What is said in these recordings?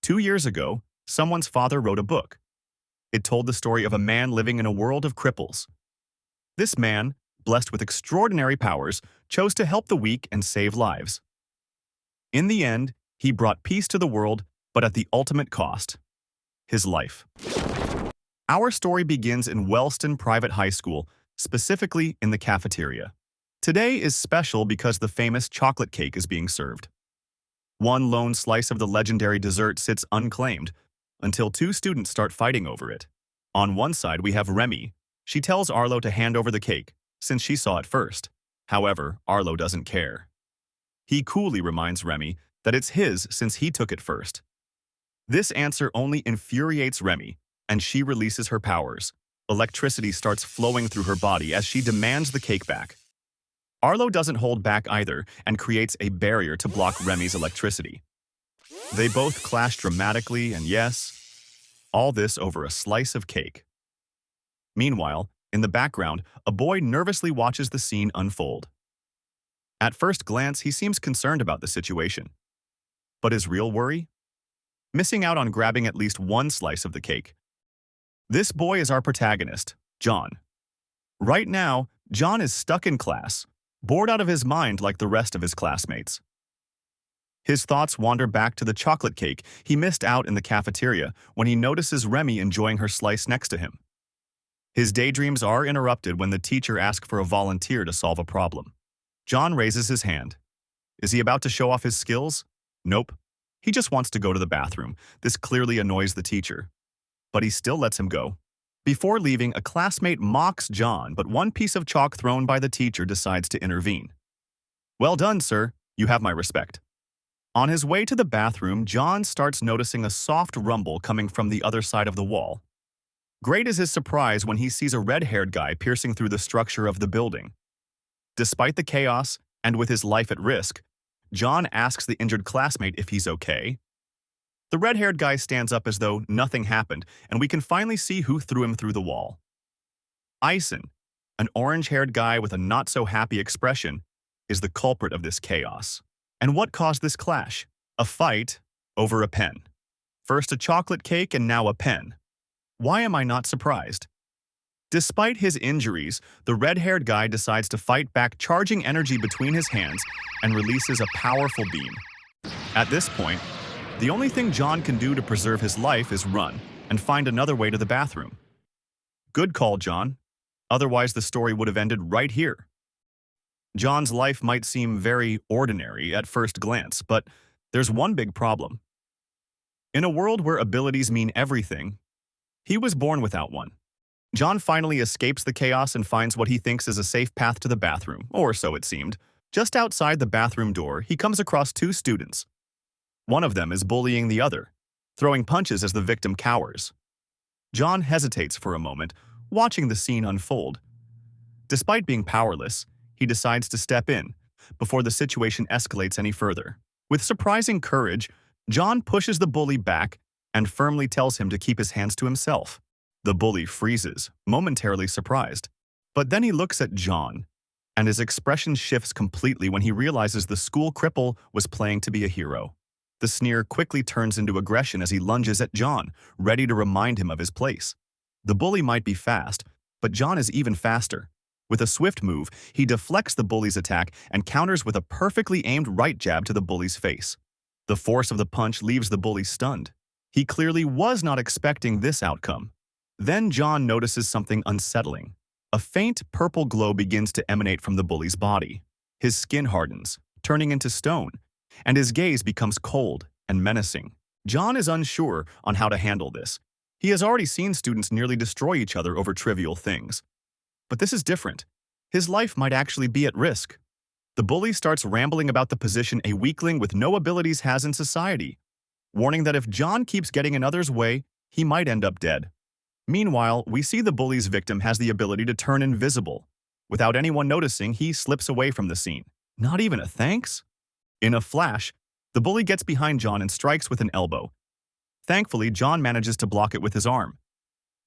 2 years ago, someone's father wrote a book. It told the story of a man living in a world of cripples. This man, blessed with extraordinary powers, chose to help the weak and save lives. In the end, he brought peace to the world, but at the ultimate cost: his life. Our story begins in Wellston Private High School, specifically in the cafeteria. Today is special because the famous chocolate cake is being served. One lone slice of the legendary dessert sits unclaimed until two students start fighting over it. On one side, we have Remy. She tells Arlo to hand over the cake, since she saw it first. However, Arlo doesn't care. He coolly reminds Remy that it's his since he took it first. This answer only infuriates Remy, and she releases her powers. Electricity starts flowing through her body as she demands the cake back. Arlo doesn't hold back either and creates a barrier to block Remy's electricity. They both clash dramatically, and yes, all this over a slice of cake. Meanwhile, in the background, a boy nervously watches the scene unfold. At first glance, he seems concerned about the situation. But his real worry? Missing out on grabbing at least one slice of the cake. This boy is our protagonist, John. Right now, John is stuck in class, bored out of his mind like the rest of his classmates. His thoughts wander back to the chocolate cake he missed out in the cafeteria when he notices Remy enjoying her slice next to him. His daydreams are interrupted when the teacher asks for a volunteer to solve a problem. John raises his hand. Is he about to show off his skills? Nope. He just wants to go to the bathroom. This clearly annoys the teacher. But he still lets him go. Before leaving, a classmate mocks John, but one piece of chalk thrown by the teacher decides to intervene. Well done, sir. You have my respect. On his way to the bathroom, John starts noticing a soft rumble coming from the other side of the wall. Great is his surprise when he sees a red-haired guy piercing through the structure of the building. Despite the chaos, and with his life at risk, John asks the injured classmate if he's okay. The red-haired guy stands up as though nothing happened, and we can finally see who threw him through the wall. Ison, an orange-haired guy with a not-so-happy expression, is the culprit of this chaos. And what caused this clash? A fight over a pen. First a chocolate cake and now a pen. Why am I not surprised? Despite his injuries, the red-haired guy decides to fight back, charging energy between his hands and releases a powerful beam. At this point, the only thing John can do to preserve his life is run and find another way to the bathroom. Good call, John. Otherwise, the story would have ended right here. John's life might seem very ordinary at first glance, but there's one big problem. In a world where abilities mean everything, he was born without one. John finally escapes the chaos and finds what he thinks is a safe path to the bathroom, or so it seemed. Just outside the bathroom door, he comes across two students. One of them is bullying the other, throwing punches as the victim cowers. John hesitates for a moment, watching the scene unfold. Despite being powerless, he decides to step in, before the situation escalates any further. With surprising courage, John pushes the bully back and firmly tells him to keep his hands to himself. The bully freezes, momentarily surprised. But then he looks at John, and his expression shifts completely when he realizes the school cripple was playing to be a hero. The sneer quickly turns into aggression as he lunges at John, ready to remind him of his place. The bully might be fast, but John is even faster. With a swift move, he deflects the bully's attack and counters with a perfectly aimed right jab to the bully's face. The force of the punch leaves the bully stunned. He clearly was not expecting this outcome. Then John notices something unsettling. A faint purple glow begins to emanate from the bully's body. His skin hardens, turning into stone, and his gaze becomes cold and menacing. John is unsure on how to handle this. He has already seen students nearly destroy each other over trivial things. But this is different. His life might actually be at risk. The bully starts rambling about the position a weakling with no abilities has in society, warning that if John keeps getting in others' way, he might end up dead. Meanwhile, we see the bully's victim has the ability to turn invisible. Without anyone noticing, he slips away from the scene. Not even a thanks? In a flash, the bully gets behind John and strikes with an elbow. Thankfully, John manages to block it with his arm.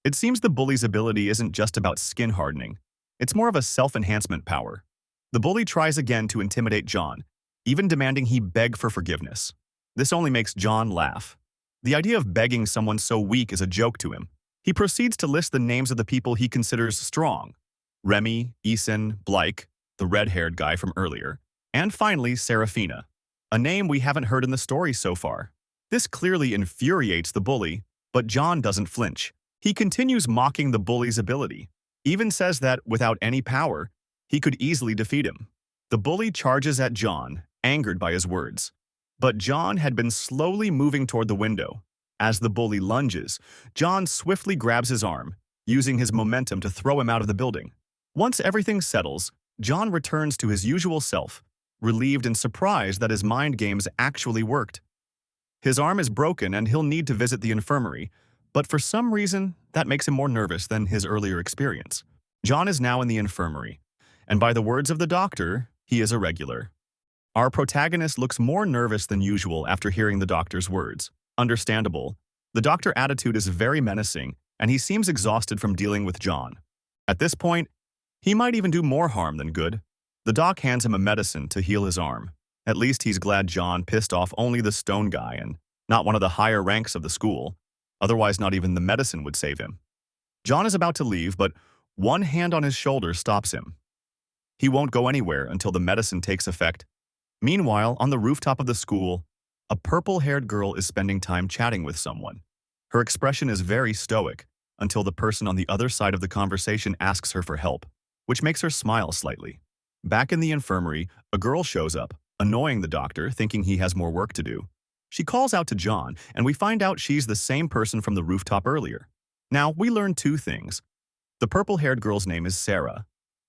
It seems the bully's ability isn't just about skin hardening. It's more of a self-enhancement power. The bully tries again to intimidate John, even demanding he beg for forgiveness. This only makes John laugh. The idea of begging someone so weak is a joke to him. He proceeds to list the names of the people he considers strong. Remy, Eason, Blake, the red-haired guy from earlier, and finally Serafina, a name we haven't heard in the story so far. This clearly infuriates the bully, but John doesn't flinch. He continues mocking the bully's ability, even says that without any power, he could easily defeat him. The bully charges at John, angered by his words. But John had been slowly moving toward the window. As the bully lunges, John swiftly grabs his arm, using his momentum to throw him out of the building. Once everything settles, John returns to his usual self, relieved and surprised that his mind games actually worked. His arm is broken and he'll need to visit the infirmary, but for some reason, that makes him more nervous than his earlier experience. John is now in the infirmary, and by the words of the doctor, he is a regular. Our protagonist looks more nervous than usual after hearing the doctor's words. Understandable. The doctor's attitude is very menacing, and he seems exhausted from dealing with John. At this point, he might even do more harm than good. The doc hands him a medicine to heal his arm. At least he's glad John pissed off only the stone guy and not one of the higher ranks of the school. Otherwise, not even the medicine would save him. John is about to leave, but one hand on his shoulder stops him. He won't go anywhere until the medicine takes effect. Meanwhile, on the rooftop of the school, a purple-haired girl is spending time chatting with someone. Her expression is very stoic until the person on the other side of the conversation asks her for help, which makes her smile slightly. Back in the infirmary, a girl shows up, annoying the doctor, thinking he has more work to do. She calls out to John, and we find out she's the same person from the rooftop earlier. Now, we learn two things. The purple-haired girl's name is Sarah,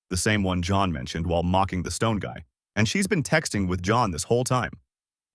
the same one John mentioned while mocking the stone guy, and she's been texting with John this whole time.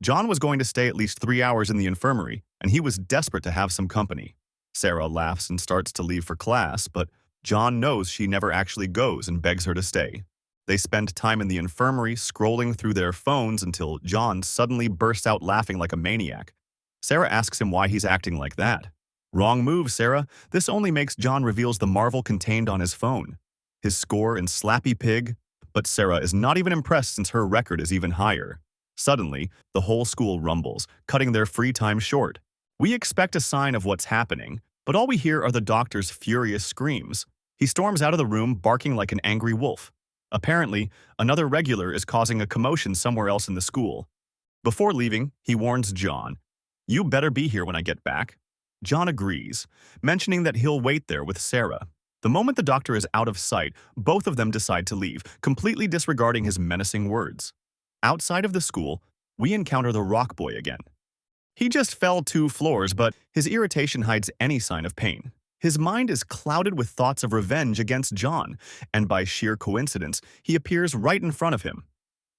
John was going to stay at least 3 hours in the infirmary, and he was desperate to have some company. Sarah laughs and starts to leave for class, but John knows she never actually goes and begs her to stay. They spend time in the infirmary scrolling through their phones until John suddenly bursts out laughing like a maniac. Sarah asks him why he's acting like that. Wrong move, Sarah. This only makes John reveals the marvel contained on his phone. His score in Slappy Pig, but Sarah is not even impressed since her record is even higher. Suddenly, the whole school rumbles, cutting their free time short. We expect a sign of what's happening, but all we hear are the doctor's furious screams. He storms out of the room, barking like an angry wolf. Apparently, another regular is causing a commotion somewhere else in the school. Before leaving, he warns John, "You better be here when I get back." John agrees, mentioning that he'll wait there with Sarah. The moment the doctor is out of sight, both of them decide to leave, completely disregarding his menacing words. Outside of the school, we encounter the rock boy again. He just fell 2 floors, but his irritation hides any sign of pain. His mind is clouded with thoughts of revenge against John, and by sheer coincidence, he appears right in front of him.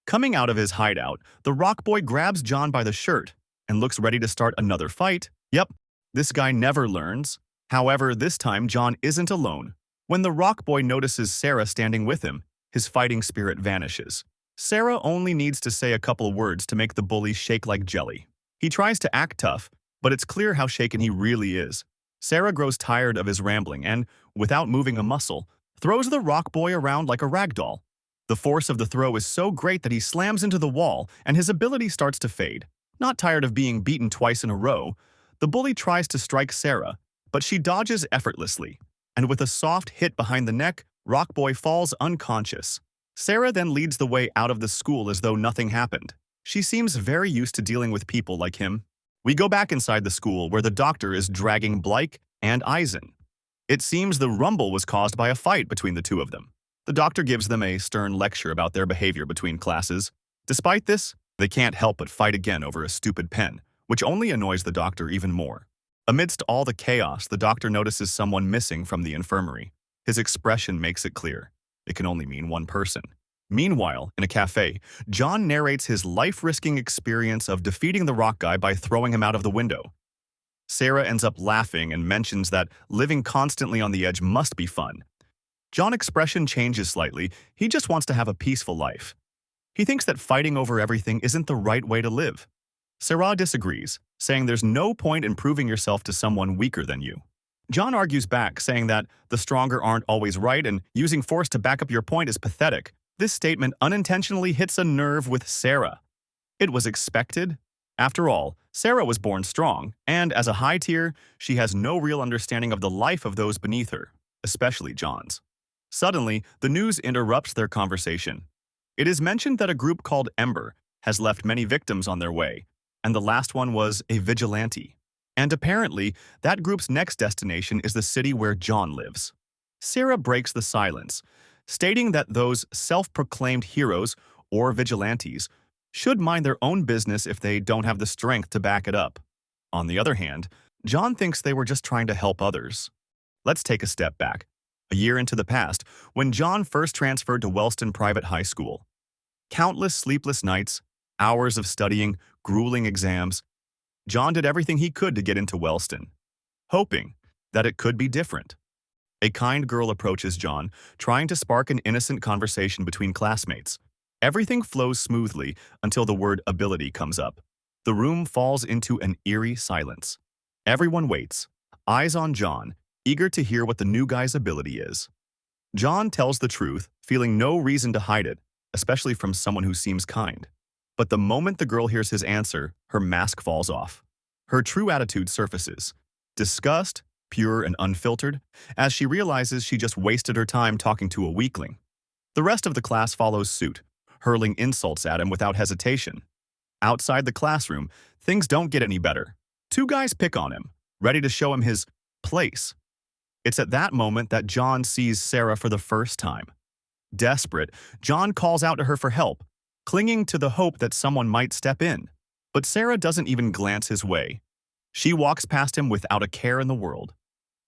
Coming out of his hideout, the rock boy grabs John by the shirt and looks ready to start another fight. Yep, this guy never learns. However, this time John isn't alone. When the rock boy notices Sarah standing with him, his fighting spirit vanishes. Sarah only needs to say a couple words to make the bully shake like jelly. He tries to act tough, but it's clear how shaken he really is. Sarah grows tired of his rambling and, without moving a muscle, throws the rock boy around like a rag doll. The force of the throw is so great that he slams into the wall and his ability starts to fade. Not tired of being beaten twice in a row, the bully tries to strike Sarah, but she dodges effortlessly, and with a soft hit behind the neck, rock boy falls unconscious. Sarah then leads the way out of the school as though nothing happened. She seems very used to dealing with people like him. We go back inside the school where the doctor is dragging Blake and Eisen. It seems the rumble was caused by a fight between the two of them. The doctor gives them a stern lecture about their behavior between classes. Despite this, they can't help but fight again over a stupid pen, which only annoys the doctor even more. Amidst all the chaos, the doctor notices someone missing from the infirmary. His expression makes it clear. It can only mean one person. Meanwhile, in a cafe, John narrates his life-risking experience of defeating the rock guy by throwing him out of the window. Sarah ends up laughing and mentions that living constantly on the edge must be fun. John's expression changes slightly. He just wants to have a peaceful life. He thinks that fighting over everything isn't the right way to live. Sarah disagrees, saying there's no point in proving yourself to someone weaker than you. John argues back, saying that the stronger aren't always right and using force to back up your point is pathetic. This statement unintentionally hits a nerve with Sarah. It was expected, After all, Sarah was born strong, and as a high tier, she has no real understanding of the life of those beneath her, especially John's. Suddenly, the news interrupts their conversation. It is mentioned that a group called Ember has left many victims on their way, and the last one was a vigilante. And apparently, that group's next destination is the city where John lives. Sarah breaks the silence, stating that those self-proclaimed heroes or vigilantes should mind their own business if they don't have the strength to back it up. On the other hand, John thinks they were just trying to help others. Let's take a step back, a year into the past, when John first transferred to Wellston Private High School. Countless sleepless nights, hours of studying, grueling exams. John did everything he could to get into Wellston, hoping that it could be different. A kind girl approaches John, trying to spark an innocent conversation between classmates. Everything flows smoothly until the word ability comes up. The room falls into an eerie silence. Everyone waits, eyes on John, eager to hear what the new guy's ability is. John tells the truth, feeling no reason to hide it, especially from someone who seems kind. But the moment the girl hears his answer, her mask falls off. Her true attitude surfaces. Disgust, pure and unfiltered, as she realizes she just wasted her time talking to a weakling. The rest of the class follows suit, hurling insults at him without hesitation. Outside the classroom, things don't get any better. Two guys pick on him, ready to show him his place. It's at that moment that John sees Sarah for the first time. Desperate, John calls out to her for help, clinging to the hope that someone might step in. But Sarah doesn't even glance his way. She walks past him without a care in the world.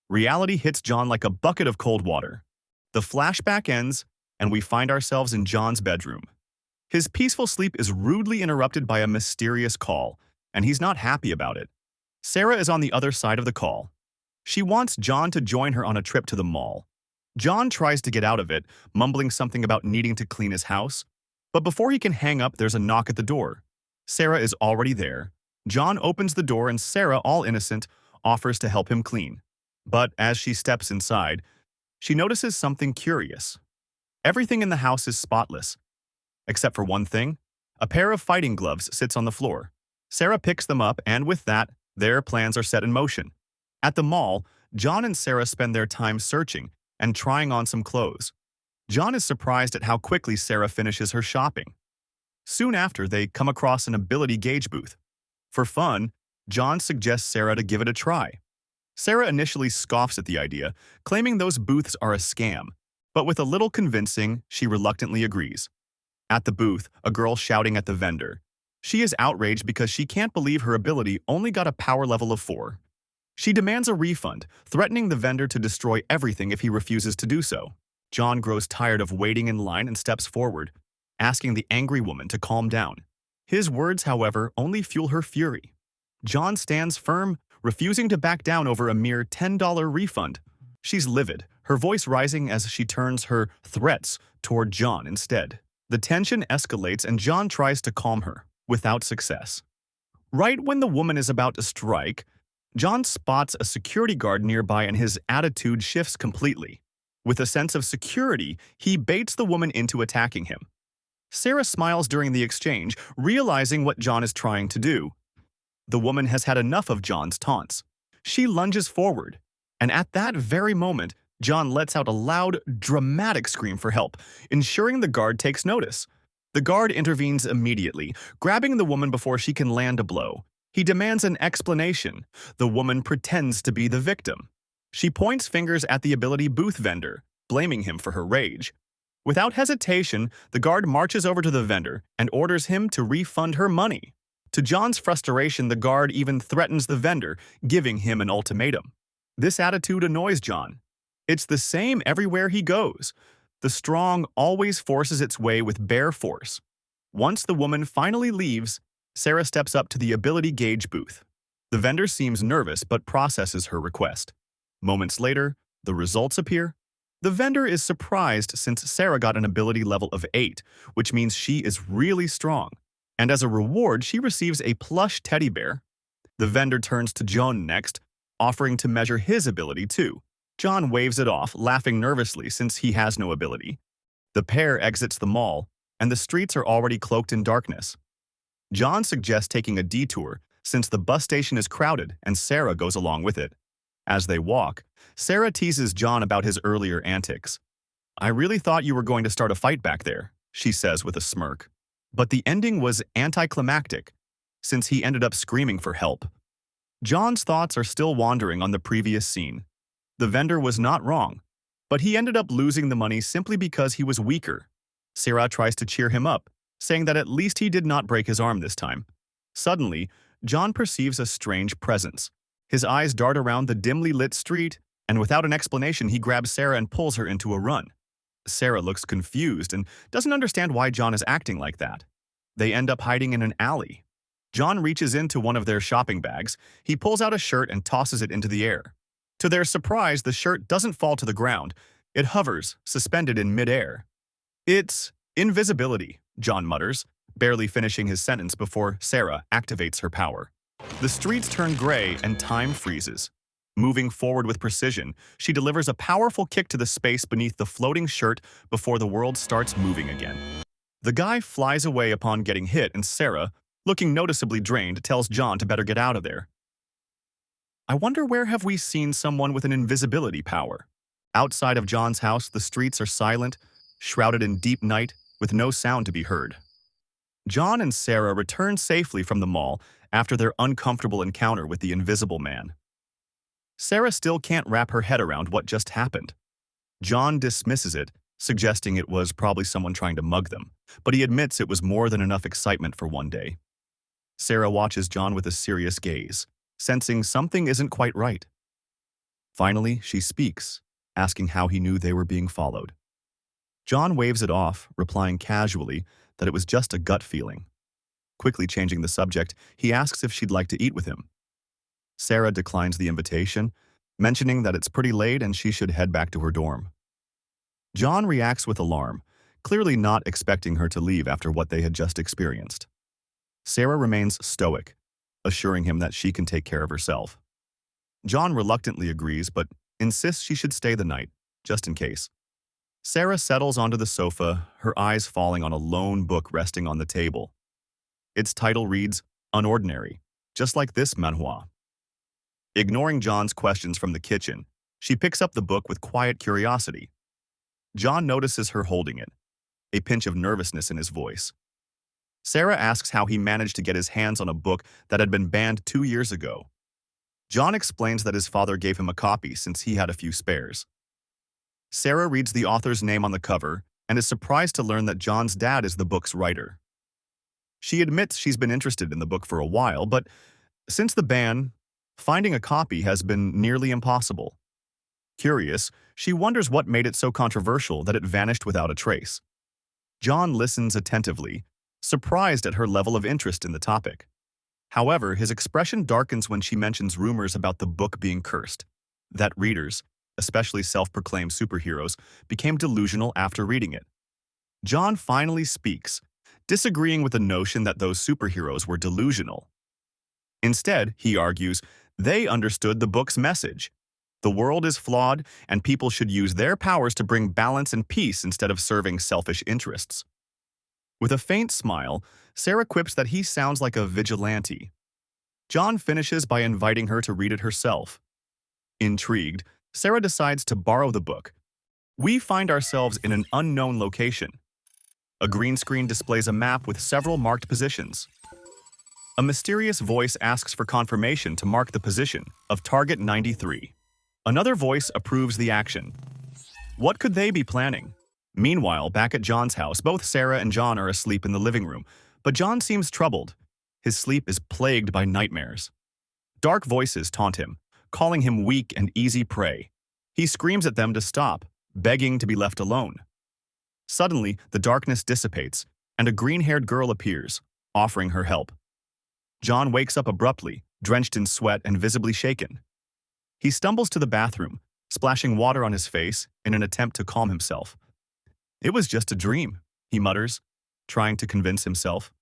Reality hits John like a bucket of cold water. The flashback ends, and we find ourselves in John's bedroom. His peaceful sleep is rudely interrupted by a mysterious call, and he's not happy about it. Sarah is on the other side of the call. She wants John to join her on a trip to the mall. John tries to get out of it, mumbling something about needing to clean his house. But before he can hang up, there's a knock at the door. Sarah is already there. John opens the door and Sarah, all innocent, offers to help him clean. But as she steps inside, she notices something curious. Everything in the house is spotless. Except for one thing, a pair of fighting gloves sits on the floor. Sarah picks them up, and with that, their plans are set in motion. At the mall, John and Sarah spend their time searching and trying on some clothes. John is surprised at how quickly Sarah finishes her shopping. Soon after, they come across an ability gauge booth. For fun, John suggests Sarah to give it a try. Sarah initially scoffs at the idea, claiming those booths are a scam, but with a little convincing, she reluctantly agrees. At the booth, a girl shouting at the vendor. She is outraged because she can't believe her ability only got a power level of 4. She demands a refund, threatening the vendor to destroy everything if he refuses to do so. John grows tired of waiting in line and steps forward, asking the angry woman to calm down. His words, however, only fuel her fury. John stands firm, refusing to back down over a mere $10 refund. She's livid, her voice rising as she turns her threats toward John instead. The tension escalates and John tries to calm her, without success. Right when the woman is about to strike, John spots a security guard nearby and his attitude shifts completely. With a sense of security, he baits the woman into attacking him. Sarah smiles during the exchange, realizing what John is trying to do. The woman has had enough of John's taunts. She lunges forward, and at that very moment, John lets out a loud, dramatic scream for help, ensuring the guard takes notice. The guard intervenes immediately, grabbing the woman before she can land a blow. He demands an explanation. The woman pretends to be the victim. She points fingers at the ability booth vendor, blaming him for her rage. Without hesitation, the guard marches over to the vendor and orders him to refund her money. To John's frustration, the guard even threatens the vendor, giving him an ultimatum. This attitude annoys John. It's the same everywhere he goes. The strong always forces its way with bare force. Once the woman finally leaves, Sarah steps up to the ability gauge booth. The vendor seems nervous but processes her request. Moments later, the results appear. The vendor is surprised since Sarah got an ability level of 8, which means she is really strong. And as a reward, she receives a plush teddy bear. The vendor turns to John next, offering to measure his ability too. John waves it off, laughing nervously since he has no ability. The pair exits the mall, and the streets are already cloaked in darkness. John suggests taking a detour since the bus station is crowded and Sarah goes along with it. As they walk, Sarah teases John about his earlier antics. "I really thought you were going to start a fight back there," she says with a smirk. But the ending was anticlimactic, since he ended up screaming for help. John's thoughts are still wandering on the previous scene. The vendor was not wrong, but he ended up losing the money simply because he was weaker. Sarah tries to cheer him up, saying that at least he did not break his arm this time. Suddenly, John perceives a strange presence. His eyes dart around the dimly lit street, and without an explanation, he grabs Sarah and pulls her into a run. Sarah looks confused and doesn't understand why John is acting like that. They end up hiding in an alley. John reaches into one of their shopping bags. He pulls out a shirt and tosses it into the air. To their surprise, the shirt doesn't fall to the ground. It hovers, suspended in midair. "It's invisibility," John mutters, barely finishing his sentence before Sarah activates her power. The streets turn gray and time freezes. Moving forward with precision, she delivers a powerful kick to the space beneath the floating shirt before the world starts moving again. The guy flies away upon getting hit, and Sarah, looking noticeably drained, tells John to better get out of there. I wonder, where have we seen someone with an invisibility power? Outside of John's house, the streets are silent, shrouded in deep night, with no sound to be heard. John and Sarah return safely from the mall after their uncomfortable encounter with the Invisible Man. Sarah still can't wrap her head around what just happened. John dismisses it, suggesting it was probably someone trying to mug them, but he admits it was more than enough excitement for one day. Sarah watches John with a serious gaze, sensing something isn't quite right. Finally, she speaks, asking how he knew they were being followed. John waves it off, replying casually that it was just a gut feeling. Quickly changing the subject, he asks if she'd like to eat with him. Sarah declines the invitation, mentioning that it's pretty late and she should head back to her dorm. John reacts with alarm, clearly not expecting her to leave after what they had just experienced. Sarah remains stoic, assuring him that she can take care of herself. John reluctantly agrees, but insists she should stay the night, just in case. Sarah settles onto the sofa, her eyes falling on a lone book resting on the table. Its title reads, Unordinary, just like this manhwa. Ignoring John's questions from the kitchen, she picks up the book with quiet curiosity. John notices her holding it, a pinch of nervousness in his voice. Sarah asks how he managed to get his hands on a book that had been banned 2 years ago. John explains that his father gave him a copy since he had a few spares. Sarah reads the author's name on the cover and is surprised to learn that John's dad is the book's writer. She admits she's been interested in the book for a while, but since the ban, finding a copy has been nearly impossible. Curious, she wonders what made it so controversial that it vanished without a trace. John listens attentively, surprised at her level of interest in the topic. However, his expression darkens when she mentions rumors about the book being cursed, that readers, especially self-proclaimed superheroes, became delusional after reading it. John finally speaks, disagreeing with the notion that those superheroes were delusional. Instead, he argues, they understood the book's message. The world is flawed, and people should use their powers to bring balance and peace instead of serving selfish interests. With a faint smile, Sarah quips that he sounds like a vigilante. John finishes by inviting her to read it herself. Intrigued, Sarah decides to borrow the book. We find ourselves in an unknown location. A green screen displays a map with several marked positions. A mysterious voice asks for confirmation to mark the position of Target 93. Another voice approves the action. What could they be planning? Meanwhile, back at John's house, both Sarah and John are asleep in the living room, but John seems troubled. His sleep is plagued by nightmares. Dark voices taunt him, calling him weak and easy prey. He screams at them to stop, begging to be left alone. Suddenly, the darkness dissipates, and a green-haired girl appears, offering her help. John wakes up abruptly, drenched in sweat and visibly shaken. He stumbles to the bathroom, splashing water on his face in an attempt to calm himself. It was just a dream, he mutters, trying to convince himself.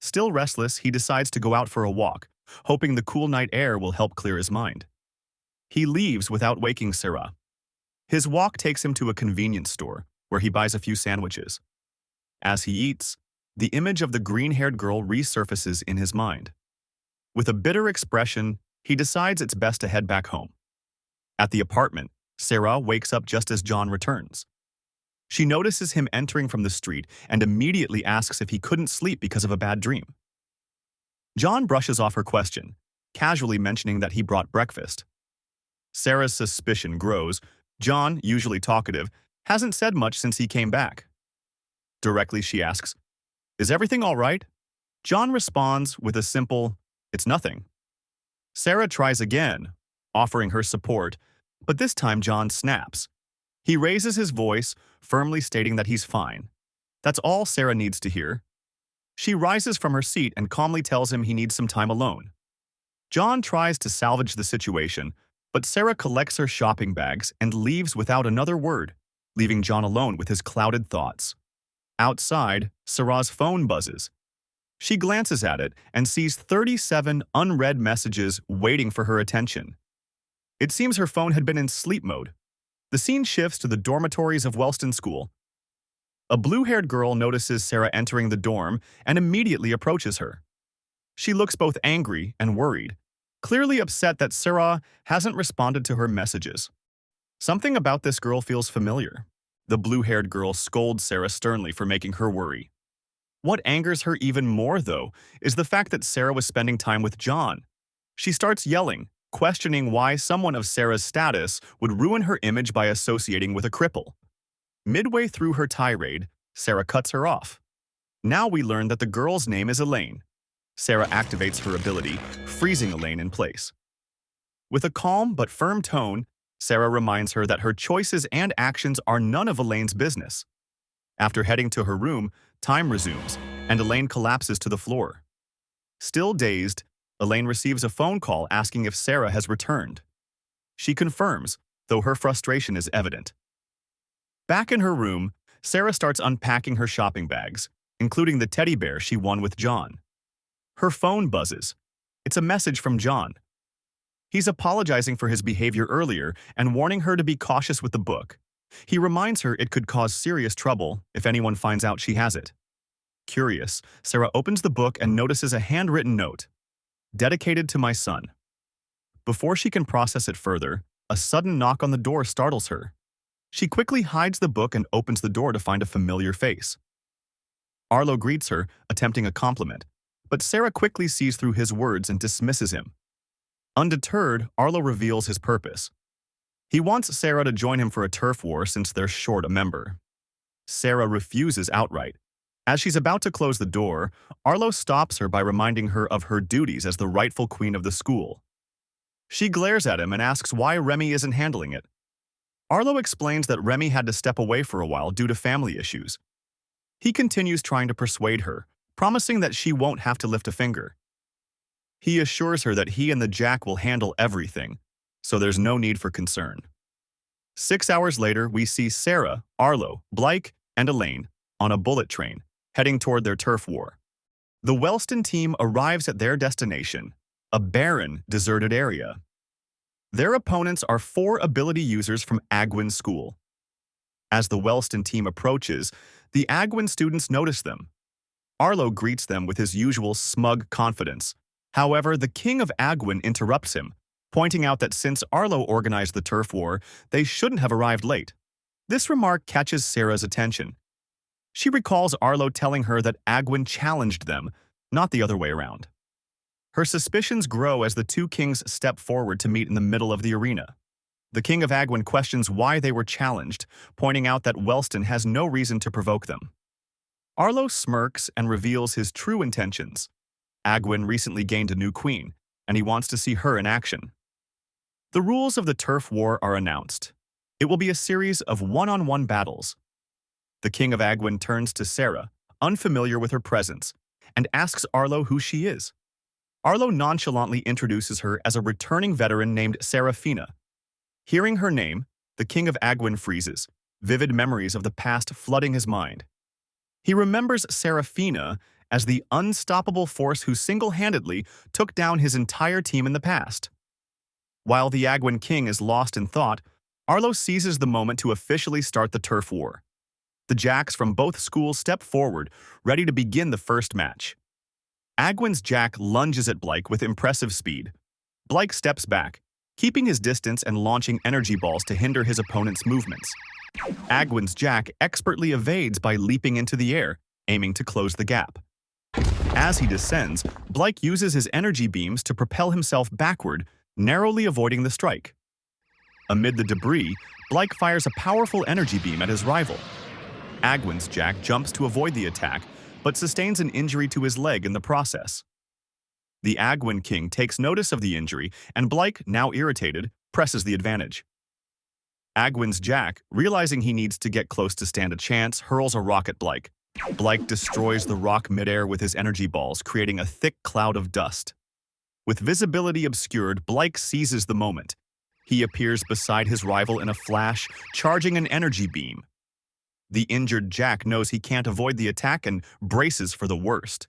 Still restless, he decides to go out for a walk, hoping the cool night air will help clear his mind. He leaves without waking Sarah. His walk takes him to a convenience store, where he buys a few sandwiches. As he eats, The image of the green-haired girl resurfaces in his mind. With a bitter expression, he decides it's best to head back home. At the apartment, Sarah wakes up just as John returns. She notices him entering from the street and immediately asks if he couldn't sleep because of a bad dream. John brushes off her question, casually mentioning that he brought breakfast. Sarah's suspicion grows. John, usually talkative, hasn't said much since he came back. Directly, she asks, "Is everything all right?" John responds with a simple, "It's nothing." Sarah tries again, offering her support, but this time John snaps. He raises his voice, firmly stating that he's fine. That's all Sarah needs to hear. She rises from her seat and calmly tells him he needs some time alone. John tries to salvage the situation, but Sarah collects her shopping bags and leaves without another word, leaving John alone with his clouded thoughts. Outside, Sarah's phone buzzes. She glances at it and sees 37 unread messages waiting for her attention. It seems her phone had been in sleep mode. The scene shifts to the dormitories of Wellston School. A blue-haired girl notices Sarah entering the dorm and immediately approaches her. She looks both angry and worried, clearly upset that Sarah hasn't responded to her messages. Something about this girl feels familiar. The blue-haired girl scolds Sarah sternly for making her worry. What angers her even more, though, is the fact that Sarah was spending time with John. She starts yelling, questioning why someone of Sarah's status would ruin her image by associating with a cripple. Midway through her tirade, Sarah cuts her off. Now we learn that the girl's name is Elaine. Sarah activates her ability, freezing Elaine in place. With a calm but firm tone, Sarah reminds her that her choices and actions are none of Elaine's business. After heading to her room, time resumes, and Elaine collapses to the floor. Still dazed, Elaine receives a phone call asking if Sarah has returned. She confirms, though her frustration is evident. Back in her room, Sarah starts unpacking her shopping bags, including the teddy bear she won with John. Her phone buzzes. It's a message from John. He's apologizing for his behavior earlier and warning her to be cautious with the book. He reminds her it could cause serious trouble if anyone finds out she has it. Curious, Sarah opens the book and notices a handwritten note. Dedicated to my son. Before she can process it further, a sudden knock on the door startles her. She quickly hides the book and opens the door to find a familiar face. Arlo greets her, attempting a compliment, but Sarah quickly sees through his words and dismisses him. Undeterred, Arlo reveals his purpose. He wants Sarah to join him for a turf war since they're short a member. Sarah refuses outright. As she's about to close the door, Arlo stops her by reminding her of her duties as the rightful queen of the school. She glares at him and asks why Remy isn't handling it. Arlo explains that Remy had to step away for a while due to family issues. He continues trying to persuade her, promising that she won't have to lift a finger. He assures her that he and the Jack will handle everything, so there's no need for concern. 6 hours later, we see Sarah, Arlo, Blake, and Elaine on a bullet train, heading toward their turf war. The Wellston team arrives at their destination, a barren, deserted area. Their opponents are 4 ability users from Agwin School. As the Wellston team approaches, the Agwin students notice them. Arlo greets them with his usual smug confidence. However, the king of Agwin interrupts him, pointing out that since Arlo organized the turf war, they shouldn't have arrived late. This remark catches Sarah's attention. She recalls Arlo telling her that Agwin challenged them, not the other way around. Her suspicions grow as the 2 kings step forward to meet in the middle of the arena. The king of Agwin questions why they were challenged, pointing out that Wellston has no reason to provoke them. Arlo smirks and reveals his true intentions. Agwin recently gained a new queen, and he wants to see her in action. The rules of the turf war are announced. It will be a series of one-on-one battles. The king of Agwin turns to Sarah, unfamiliar with her presence, and asks Arlo who she is. Arlo nonchalantly introduces her as a returning veteran named Serafina. Hearing her name, the king of Agwin freezes, vivid memories of the past flooding his mind. He remembers Serafina as the unstoppable force who single-handedly took down his entire team in the past. While the Agwin king is lost in thought, Arlo seizes the moment to officially start the turf war. The jacks from both schools step forward, ready to begin the first match. Agwin's jack lunges at Blyke with impressive speed. Blyke steps back, keeping his distance and launching energy balls to hinder his opponent's movements. Agwin's jack expertly evades by leaping into the air, aiming to close the gap. As he descends, Blyke uses his energy beams to propel himself backward, narrowly avoiding the strike. Amid the debris, Blyke fires a powerful energy beam at his rival. Agwin's jack jumps to avoid the attack, but sustains an injury to his leg in the process. The Agwin king takes notice of the injury, and Blyke, now irritated, presses the advantage. Agwin's jack, realizing he needs to get close to stand a chance, hurls a rock at Blyke. Blyke destroys the rock midair with his energy balls, creating a thick cloud of dust. With visibility obscured, Blyke seizes the moment. He appears beside his rival in a flash, charging an energy beam. The injured jack knows he can't avoid the attack and braces for the worst.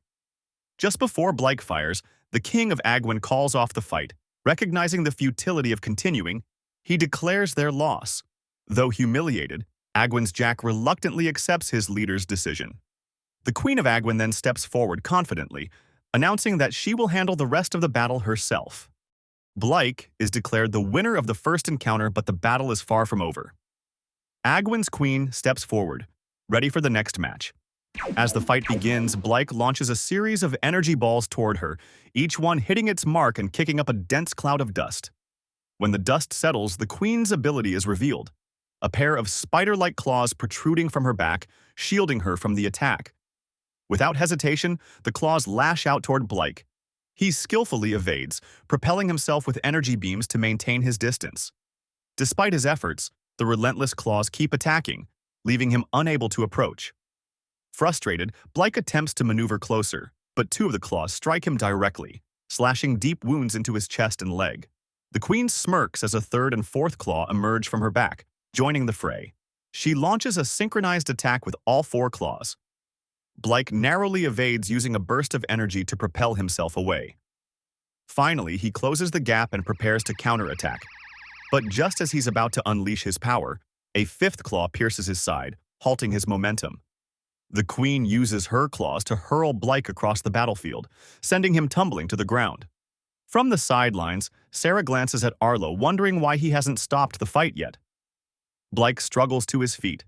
Just before Blyke fires, the king of Agwin calls off the fight. Recognizing the futility of continuing, he declares their loss. Though humiliated, Agwin's jack reluctantly accepts his leader's decision. The Queen of Agwin then steps forward confidently, announcing that she will handle the rest of the battle herself. Blyke is declared the winner of the first encounter, but the battle is far from over. Agwin's queen steps forward, ready for the next match. As the fight begins, Blyke launches a series of energy balls toward her, each one hitting its mark and kicking up a dense cloud of dust. When the dust settles, the queen's ability is revealed. A pair of spider-like claws protruding from her back, shielding her from the attack. Without hesitation, the claws lash out toward Blyke. He skillfully evades, propelling himself with energy beams to maintain his distance. Despite his efforts, the relentless claws keep attacking, leaving him unable to approach. Frustrated, Blyke attempts to maneuver closer, but two of the claws strike him directly, slashing deep wounds into his chest and leg. The queen smirks as a third and fourth claw emerge from her back, joining the fray. She launches a synchronized attack with all four claws. Blyke narrowly evades using a burst of energy to propel himself away. Finally, he closes the gap and prepares to counterattack. But just as he's about to unleash his power, a fifth claw pierces his side, halting his momentum. The queen uses her claws to hurl Blyke across the battlefield, sending him tumbling to the ground. From the sidelines, Sarah glances at Arlo, wondering why he hasn't stopped the fight yet. Blyke struggles to his feet.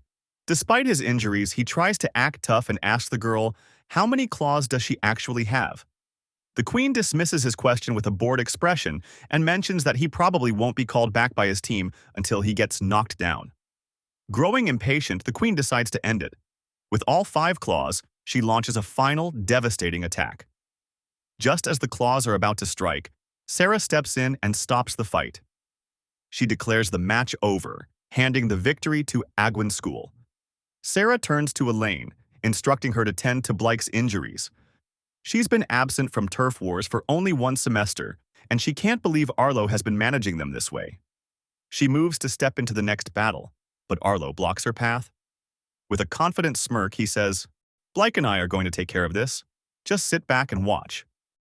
Despite his injuries, he tries to act tough and asks the girl, how many claws does she actually have? The queen dismisses his question with a bored expression and mentions that he probably won't be called back by his team until he gets knocked down. Growing impatient, the queen decides to end it. With all 5 claws, she launches a final, devastating attack. Just as the claws are about to strike, Sarah steps in and stops the fight. She declares the match over, handing the victory to Agwin School. Sarah turns to Elaine, instructing her to tend to Blyke's injuries. She's been absent from turf wars for only 1 semester, and she can't believe Arlo has been managing them this way. She moves to step into the next battle, but Arlo blocks her path. With a confident smirk, he says, Blyke and I are going to take care of this. Just sit back and watch.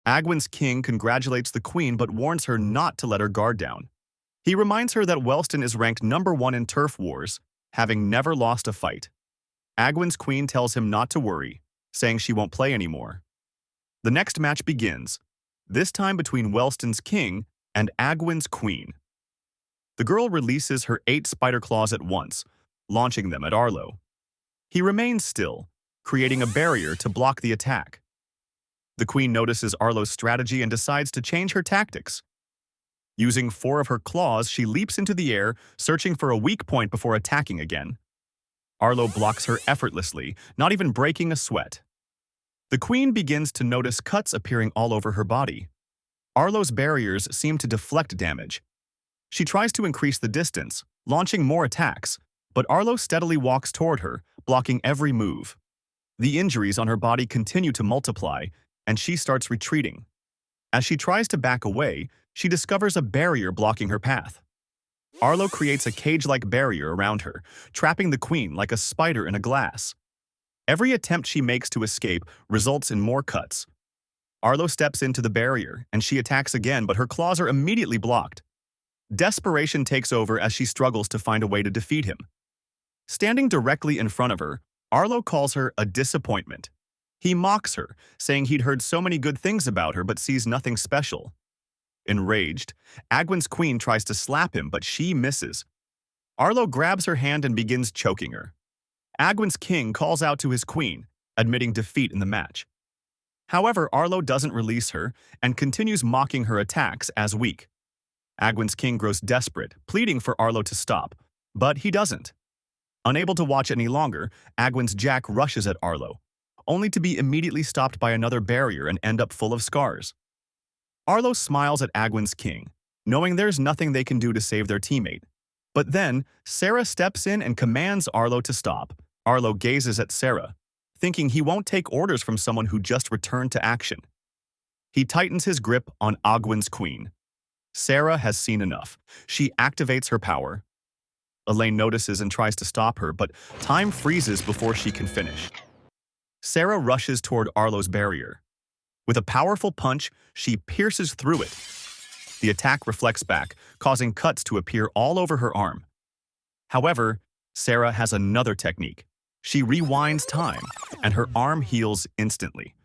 Agwin's king congratulates the queen but warns her not to let her guard down. He reminds her that Wellston is ranked #1 in turf wars, having never lost a fight. Agwin's queen tells him not to worry, saying she won't play anymore. The next match begins, this time between Wellston's king and Agwin's queen. The girl releases her 8 spider claws at once, launching them at Arlo. He remains still, creating a barrier to block the attack. The queen notices Arlo's strategy and decides to change her tactics. Using 4 of her claws, she leaps into the air, searching for a weak point before attacking again. Arlo blocks her effortlessly, not even breaking a sweat. The queen begins to notice cuts appearing all over her body. Arlo's barriers seem to deflect damage. She tries to increase the distance, launching more attacks, but Arlo steadily walks toward her, blocking every move. The injuries on her body continue to multiply, and she starts retreating. As she tries to back away, she discovers a barrier blocking her path. Arlo creates a cage-like barrier around her, trapping the queen like a spider in a glass. Every attempt she makes to escape results in more cuts. Arlo steps into the barrier, and she attacks again, but her claws are immediately blocked. Desperation takes over as she struggles to find a way to defeat him. Standing directly in front of her, Arlo calls her a disappointment. He mocks her, saying he'd heard so many good things about her but sees nothing special. Enraged, Agwin's queen tries to slap him, but she misses. Arlo grabs her hand and begins choking her. Agwin's king calls out to his queen, admitting defeat in the match. However, Arlo doesn't release her and continues mocking her attacks as weak. Agwin's king grows desperate, pleading for Arlo to stop, but he doesn't. Unable to watch any longer, Agwin's jack rushes at Arlo, only to be immediately stopped by another barrier and end up full of scars. Arlo smiles at Agwin's king, knowing there's nothing they can do to save their teammate. But then, Sarah steps in and commands Arlo to stop. Arlo gazes at Sarah, thinking he won't take orders from someone who just returned to action. He tightens his grip on Agwin's queen. Sarah has seen enough. She activates her power. Elaine notices and tries to stop her, but time freezes before she can finish. Sarah rushes toward Arlo's barrier. With a powerful punch, she pierces through it. The attack reflects back, causing cuts to appear all over her arm. However, Sarah has another technique. She rewinds time, and her arm heals instantly.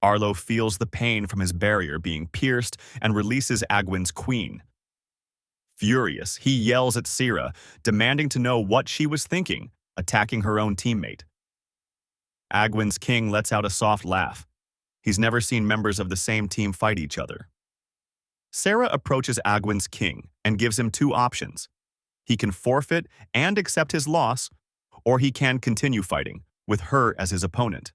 Arlo feels the pain from his barrier being pierced and releases Agwin's queen. Furious, he yells at Sarah, demanding to know what she was thinking, attacking her own teammate. Agwin's king lets out a soft laugh. He's never seen members of the same team fight each other. Sarah approaches Agwin's king and gives him two options. He can forfeit and accept his loss, or he can continue fighting, with her as his opponent.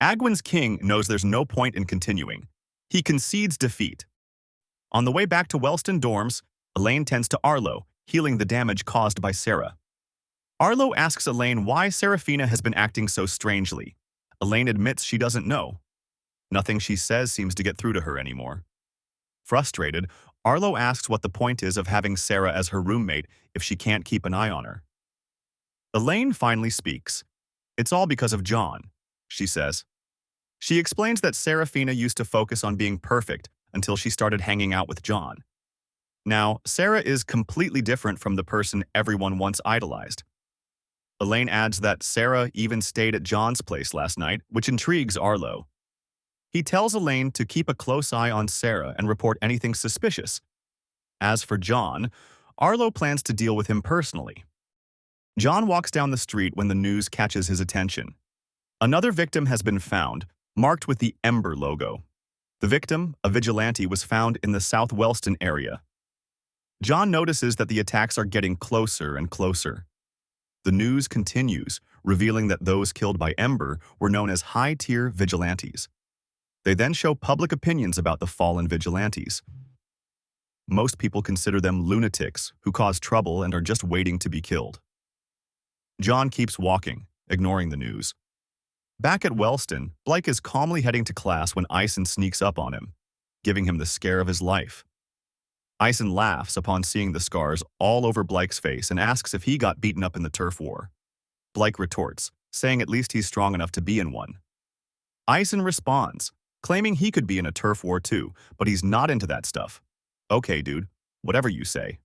Agwin's king knows there's no point in continuing. He concedes defeat. On the way back to Wellston dorms, Elaine tends to Arlo, healing the damage caused by Sarah. Arlo asks Elaine why Serafina has been acting so strangely. Elaine admits she doesn't know. Nothing she says seems to get through to her anymore. Frustrated, Arlo asks what the point is of having Sarah as her roommate if she can't keep an eye on her. Elaine finally speaks. It's all because of John, she says. She explains that Serafina used to focus on being perfect until she started hanging out with John. Now, Sarah is completely different from the person everyone once idolized. Elaine adds that Sarah even stayed at John's place last night, which intrigues Arlo. He tells Elaine to keep a close eye on Sarah and report anything suspicious. As for John, Arlo plans to deal with him personally. John walks down the street when the news catches his attention. Another victim has been found, marked with the Ember logo. The victim, a vigilante, was found in the South Wellston area. John notices that the attacks are getting closer and closer. The news continues, revealing that those killed by Ember were known as high-tier vigilantes. They then show public opinions about the fallen vigilantes. Most people consider them lunatics who cause trouble and are just waiting to be killed. John keeps walking, ignoring the news. Back at Wellston, Blake is calmly heading to class when Ison sneaks up on him, giving him the scare of his life. Ison laughs upon seeing the scars all over Blake's face and asks if he got beaten up in the turf war. Blake retorts, saying at least he's strong enough to be in one. Ison responds, claiming he could be in a turf war too, but he's not into that stuff. Okay, dude, whatever you say.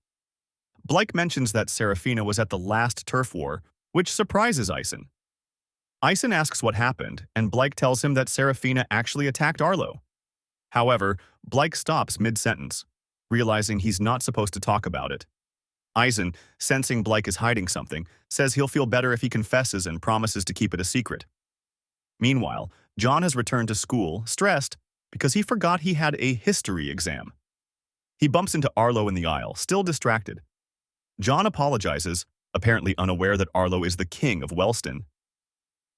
Blake mentions that Serafina was at the last turf war, which surprises Ison. Ison asks what happened, and Blake tells him that Serafina actually attacked Arlo. However, Blake stops mid-sentence, realizing he's not supposed to talk about it. Ison, sensing Blake is hiding something, says he'll feel better if he confesses and promises to keep it a secret. Meanwhile, John has returned to school, stressed, because he forgot he had a history exam. He bumps into Arlo in the aisle, still distracted. John apologizes, apparently unaware that Arlo is the king of Wellston.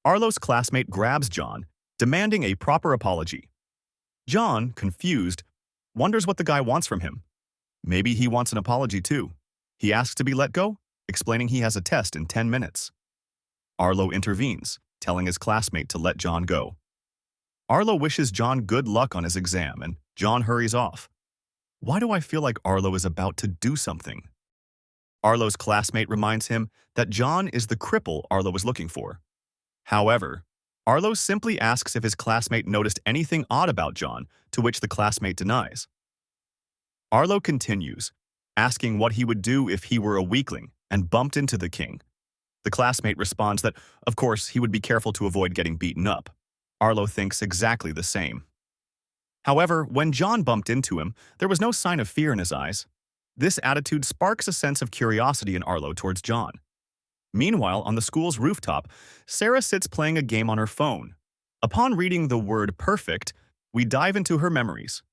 Arlo's classmate grabs John, demanding a proper apology. John, confused, wonders what the guy wants from him. Maybe he wants an apology too. He asks to be let go, explaining he has a test in 10 minutes. Arlo intervenes, telling his classmate to let John go. Arlo wishes John good luck on his exam, and John hurries off. Why do I feel like Arlo is about to do something? Arlo's classmate reminds him that John is the cripple Arlo was looking for. However, Arlo simply asks if his classmate noticed anything odd about John, to which the classmate denies. Arlo continues, asking what he would do if he were a weakling and bumped into the king. The classmate responds that, of course, he would be careful to avoid getting beaten up. Arlo thinks exactly the same. However, when John bumped into him, there was no sign of fear in his eyes. This attitude sparks a sense of curiosity in Arlo towards John. Meanwhile, on the school's rooftop, Sarah sits playing a game on her phone. Upon reading the word perfect, we dive into her memories.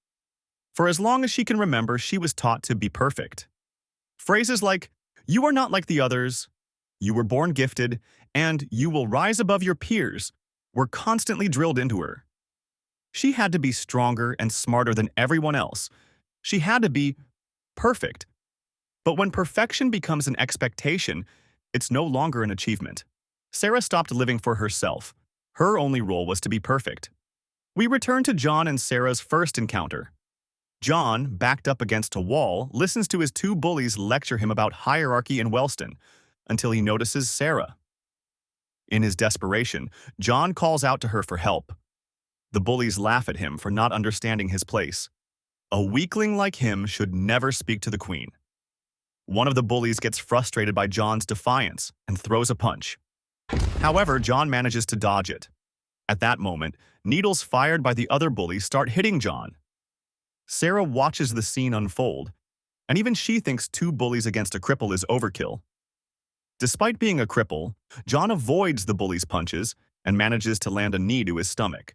For as long as she can remember, she was taught to be perfect. Phrases like, "You are not like the others," "You were born gifted," and "You will rise above your peers" were constantly drilled into her. She had to be stronger and smarter than everyone else. She had to be perfect. But when perfection becomes an expectation, it's no longer an achievement. Sarah stopped living for herself. Her only role was to be perfect. We return to John and Sarah's first encounter. John, backed up against a wall, listens to his two bullies lecture him about hierarchy in Wellston until he notices Sarah. In his desperation, John calls out to her for help. The bullies laugh at him for not understanding his place. A weakling like him should never speak to the queen. One of the bullies gets frustrated by John's defiance and throws a punch. However, John manages to dodge it. At that moment, needles fired by the other bullies start hitting John. Sarah watches the scene unfold, and even she thinks two bullies against a cripple is overkill. Despite being a cripple, John avoids the bullies' punches and manages to land a knee to his stomach.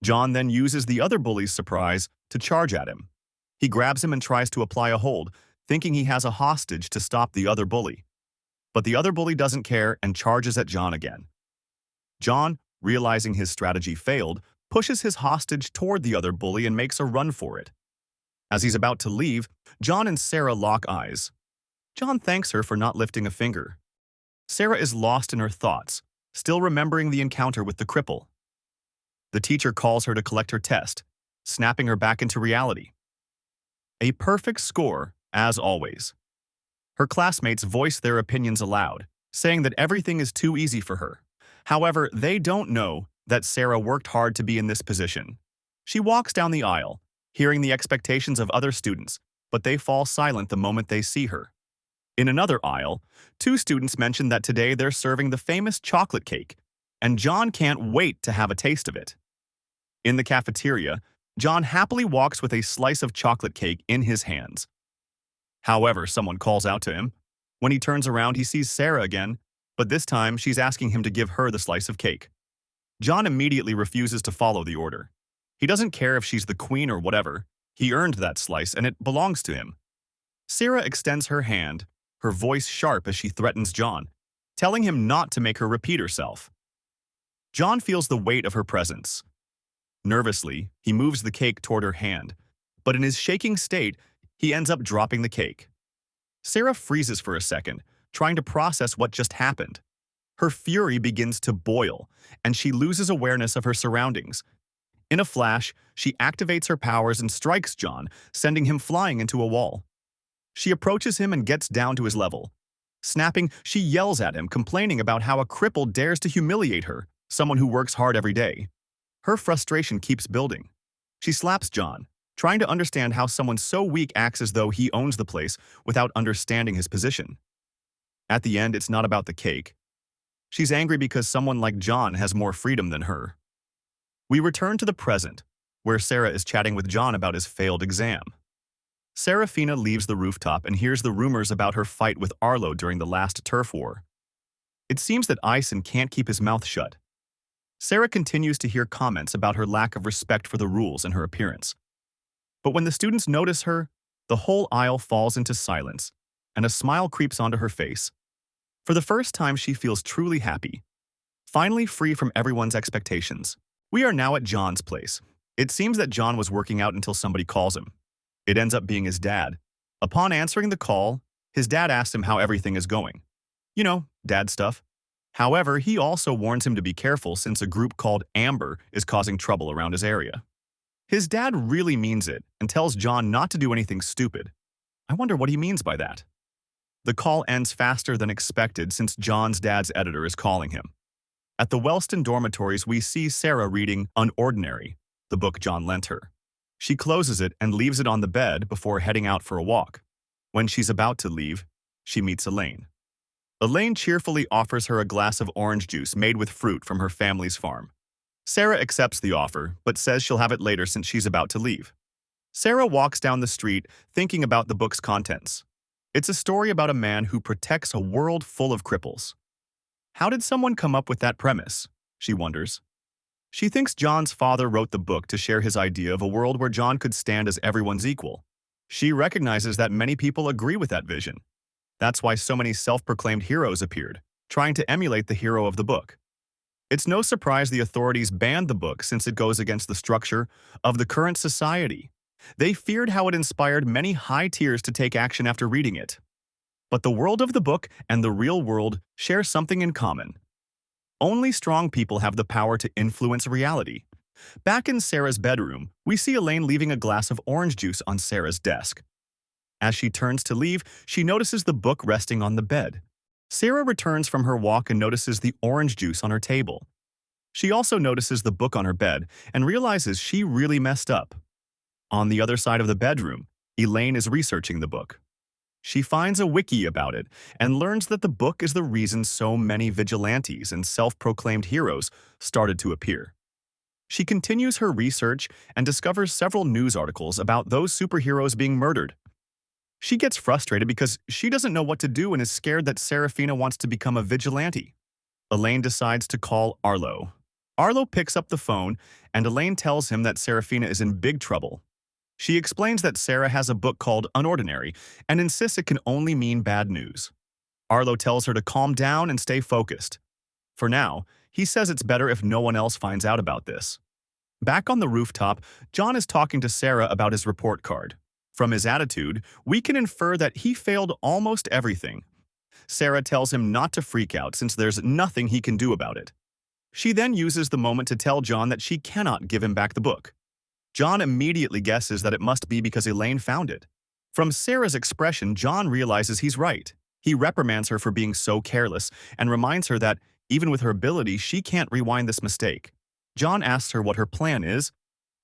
John then uses the other bully's surprise to charge at him. He grabs him and tries to apply a hold, thinking he has a hostage to stop the other bully. But the other bully doesn't care and charges at John again. John, realizing his strategy failed, pushes his hostage toward the other bully and makes a run for it. As he's about to leave, John and Sarah lock eyes. John thanks her for not lifting a finger. Sarah is lost in her thoughts, still remembering the encounter with the cripple. The teacher calls her to collect her test, snapping her back into reality. A perfect score, as always. Her classmates voice their opinions aloud, saying that everything is too easy for her. However, they don't know that Sarah worked hard to be in this position. She walks down the aisle, hearing the expectations of other students, but they fall silent the moment they see her. In another aisle, two students mention that today they're serving the famous chocolate cake, and John can't wait to have a taste of it. In the cafeteria, John happily walks with a slice of chocolate cake in his hands. However, someone calls out to him. When he turns around, he sees Sarah again, but this time she's asking him to give her the slice of cake. John immediately refuses to follow the order. He doesn't care if she's the queen or whatever. He earned that slice, and it belongs to him. Sarah extends her hand, her voice sharp as she threatens John, telling him not to make her repeat herself. John feels the weight of her presence. Nervously, he moves the cake toward her hand, but in his shaking state, he ends up dropping the cake. Sarah freezes for a second, trying to process what just happened. Her fury begins to boil, and she loses awareness of her surroundings. In a flash, she activates her powers and strikes John, sending him flying into a wall. She approaches him and gets down to his level. Snapping, she yells at him, complaining about how a cripple dares to humiliate her, someone who works hard every day. Her frustration keeps building. She slaps John, trying to understand how someone so weak acts as though he owns the place without understanding his position. At the end, it's not about the cake. She's angry because someone like John has more freedom than her. We return to the present, where Sarah is chatting with John about his failed exam. Serafina leaves the rooftop and hears the rumors about her fight with Arlo during the last turf war. It seems that Ison can't keep his mouth shut. Sarah continues to hear comments about her lack of respect for the rules and her appearance. But when the students notice her, the whole aisle falls into silence, and a smile creeps onto her face. For the first time, she feels truly happy, finally free from everyone's expectations. We are now at John's place. It seems that John was working out until somebody calls him. It ends up being his dad. Upon answering the call, his dad asks him how everything is going. You know, dad stuff. However, he also warns him to be careful since a group called Amber is causing trouble around his area. His dad really means it and tells John not to do anything stupid. I wonder what he means by that. The call ends faster than expected since John's dad's editor is calling him. At the Wellston dormitories, we see Sarah reading Unordinary, the book John lent her. She closes it and leaves it on the bed before heading out for a walk. When she's about to leave, she meets Elaine. Elaine cheerfully offers her a glass of orange juice made with fruit from her family's farm. Sarah accepts the offer, but says she'll have it later since she's about to leave. Sarah walks down the street, thinking about the book's contents. It's a story about a man who protects a world full of cripples. How did someone come up with that premise? She wonders. She thinks John's father wrote the book to share his idea of a world where John could stand as everyone's equal. She recognizes that many people agree with that vision. That's why so many self-proclaimed heroes appeared, trying to emulate the hero of the book. It's no surprise the authorities banned the book since it goes against the structure of the current society. They feared how it inspired many high tiers to take action after reading it. But the world of the book and the real world share something in common. Only strong people have the power to influence reality. Back in Sarah's bedroom, we see Elaine leaving a glass of orange juice on Sarah's desk. As she turns to leave, she notices the book resting on the bed. Sarah returns from her walk and notices the orange juice on her table. She also notices the book on her bed and realizes she really messed up. On the other side of the bedroom, Elaine is researching the book. She finds a wiki about it and learns that the book is the reason so many vigilantes and self-proclaimed heroes started to appear. She continues her research and discovers several news articles about those superheroes being murdered. She gets frustrated because she doesn't know what to do and is scared that Serafina wants to become a vigilante. Elaine decides to call Arlo. Arlo picks up the phone, and Elaine tells him that Serafina is in big trouble. She explains that Sarah has a book called Unordinary and insists it can only mean bad news. Arlo tells her to calm down and stay focused. For now, he says it's better if no one else finds out about this. Back on the rooftop, John is talking to Sarah about his report card. From his attitude, we can infer that he failed almost everything. Sarah tells him not to freak out since there's nothing he can do about it. She then uses the moment to tell John that she cannot give him back the book. John immediately guesses that it must be because Elaine found it. From Sarah's expression, John realizes he's right. He reprimands her for being so careless and reminds her that, even with her ability, she can't rewind this mistake. John asks her what her plan is,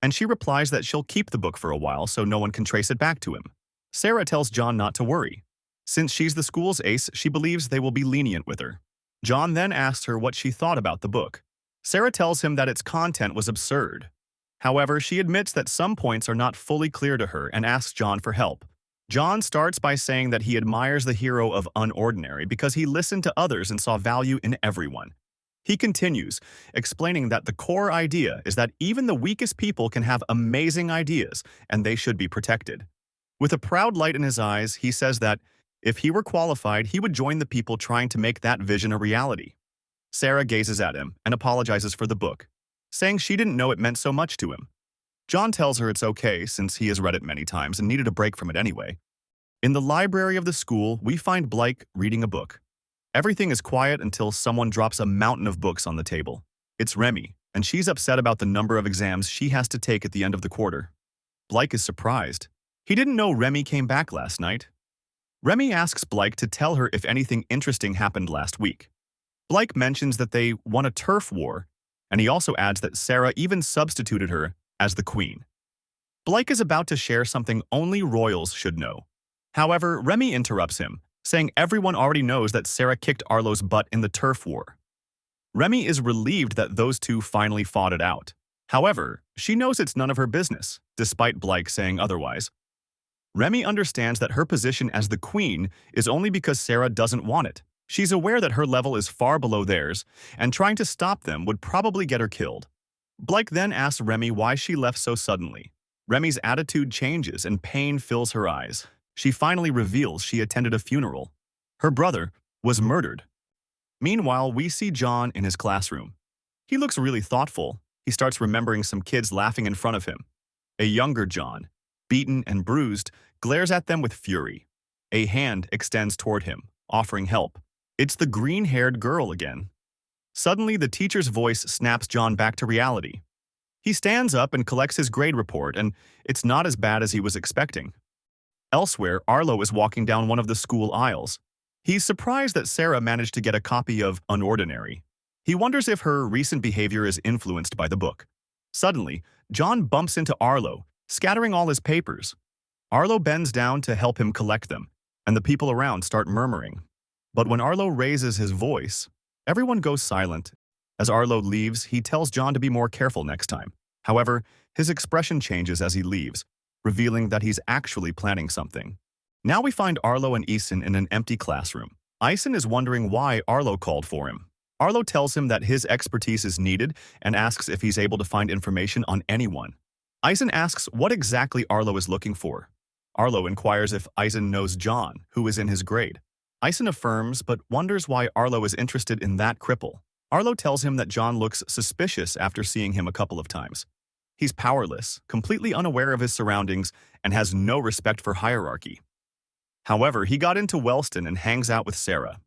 and she replies that she'll keep the book for a while so no one can trace it back to him. Sarah tells John not to worry. Since she's the school's ace, she believes they will be lenient with her. John then asks her what she thought about the book. Sarah tells him that its content was absurd. However, she admits that some points are not fully clear to her and asks John for help. John starts by saying that he admires the hero of Unordinary because he listened to others and saw value in everyone. He continues, explaining that the core idea is that even the weakest people can have amazing ideas and they should be protected. With a proud light in his eyes, he says that if he were qualified, he would join the people trying to make that vision a reality. Sarah gazes at him and apologizes for the book, saying she didn't know it meant so much to him. John tells her it's okay since he has read it many times and needed a break from it anyway. In the library of the school, we find Blake reading a book. Everything is quiet until someone drops a mountain of books on the table. It's Remy, and she's upset about the number of exams she has to take at the end of the quarter. Blake is surprised. He didn't know Remy came back last night. Remy asks Blake to tell her if anything interesting happened last week. Blake mentions that they won a turf war, and he also adds that Sarah even substituted her as the queen. Blake is about to share something only royals should know. However, Remy interrupts him, saying everyone already knows that Sarah kicked Arlo's butt in the turf war. Remy is relieved that those two finally fought it out. However, she knows it's none of her business, despite Blake saying otherwise. Remy understands that her position as the queen is only because Sarah doesn't want it. She's aware that her level is far below theirs, and trying to stop them would probably get her killed. Blake then asks Remy why she left so suddenly. Remy's attitude changes and pain fills her eyes. She finally reveals she attended a funeral. Her brother was murdered. Meanwhile, we see John in his classroom. He looks really thoughtful. He starts remembering some kids laughing in front of him. A younger John, beaten and bruised, glares at them with fury. A hand extends toward him, offering help. It's the green-haired girl again. Suddenly, the teacher's voice snaps John back to reality. He stands up and collects his grade report, and it's not as bad as he was expecting. Elsewhere, Arlo is walking down one of the school aisles. He's surprised that Sarah managed to get a copy of Unordinary. He wonders if her recent behavior is influenced by the book. Suddenly, John bumps into Arlo, scattering all his papers. Arlo bends down to help him collect them, and the people around start murmuring. But when Arlo raises his voice, everyone goes silent. As Arlo leaves, he tells John to be more careful next time. However, his expression changes as he leaves, revealing that he's actually planning something. Now we find Arlo and Eason in an empty classroom. Eason is wondering why Arlo called for him. Arlo tells him that his expertise is needed and asks if he's able to find information on anyone. Eason asks what exactly Arlo is looking for. Arlo inquires if Eason knows John, who is in his grade. Eason affirms but wonders why Arlo is interested in that cripple. Arlo tells him that John looks suspicious after seeing him a couple of times. He's powerless, completely unaware of his surroundings, and has no respect for hierarchy. However, he got into Wellston and hangs out with Sarah.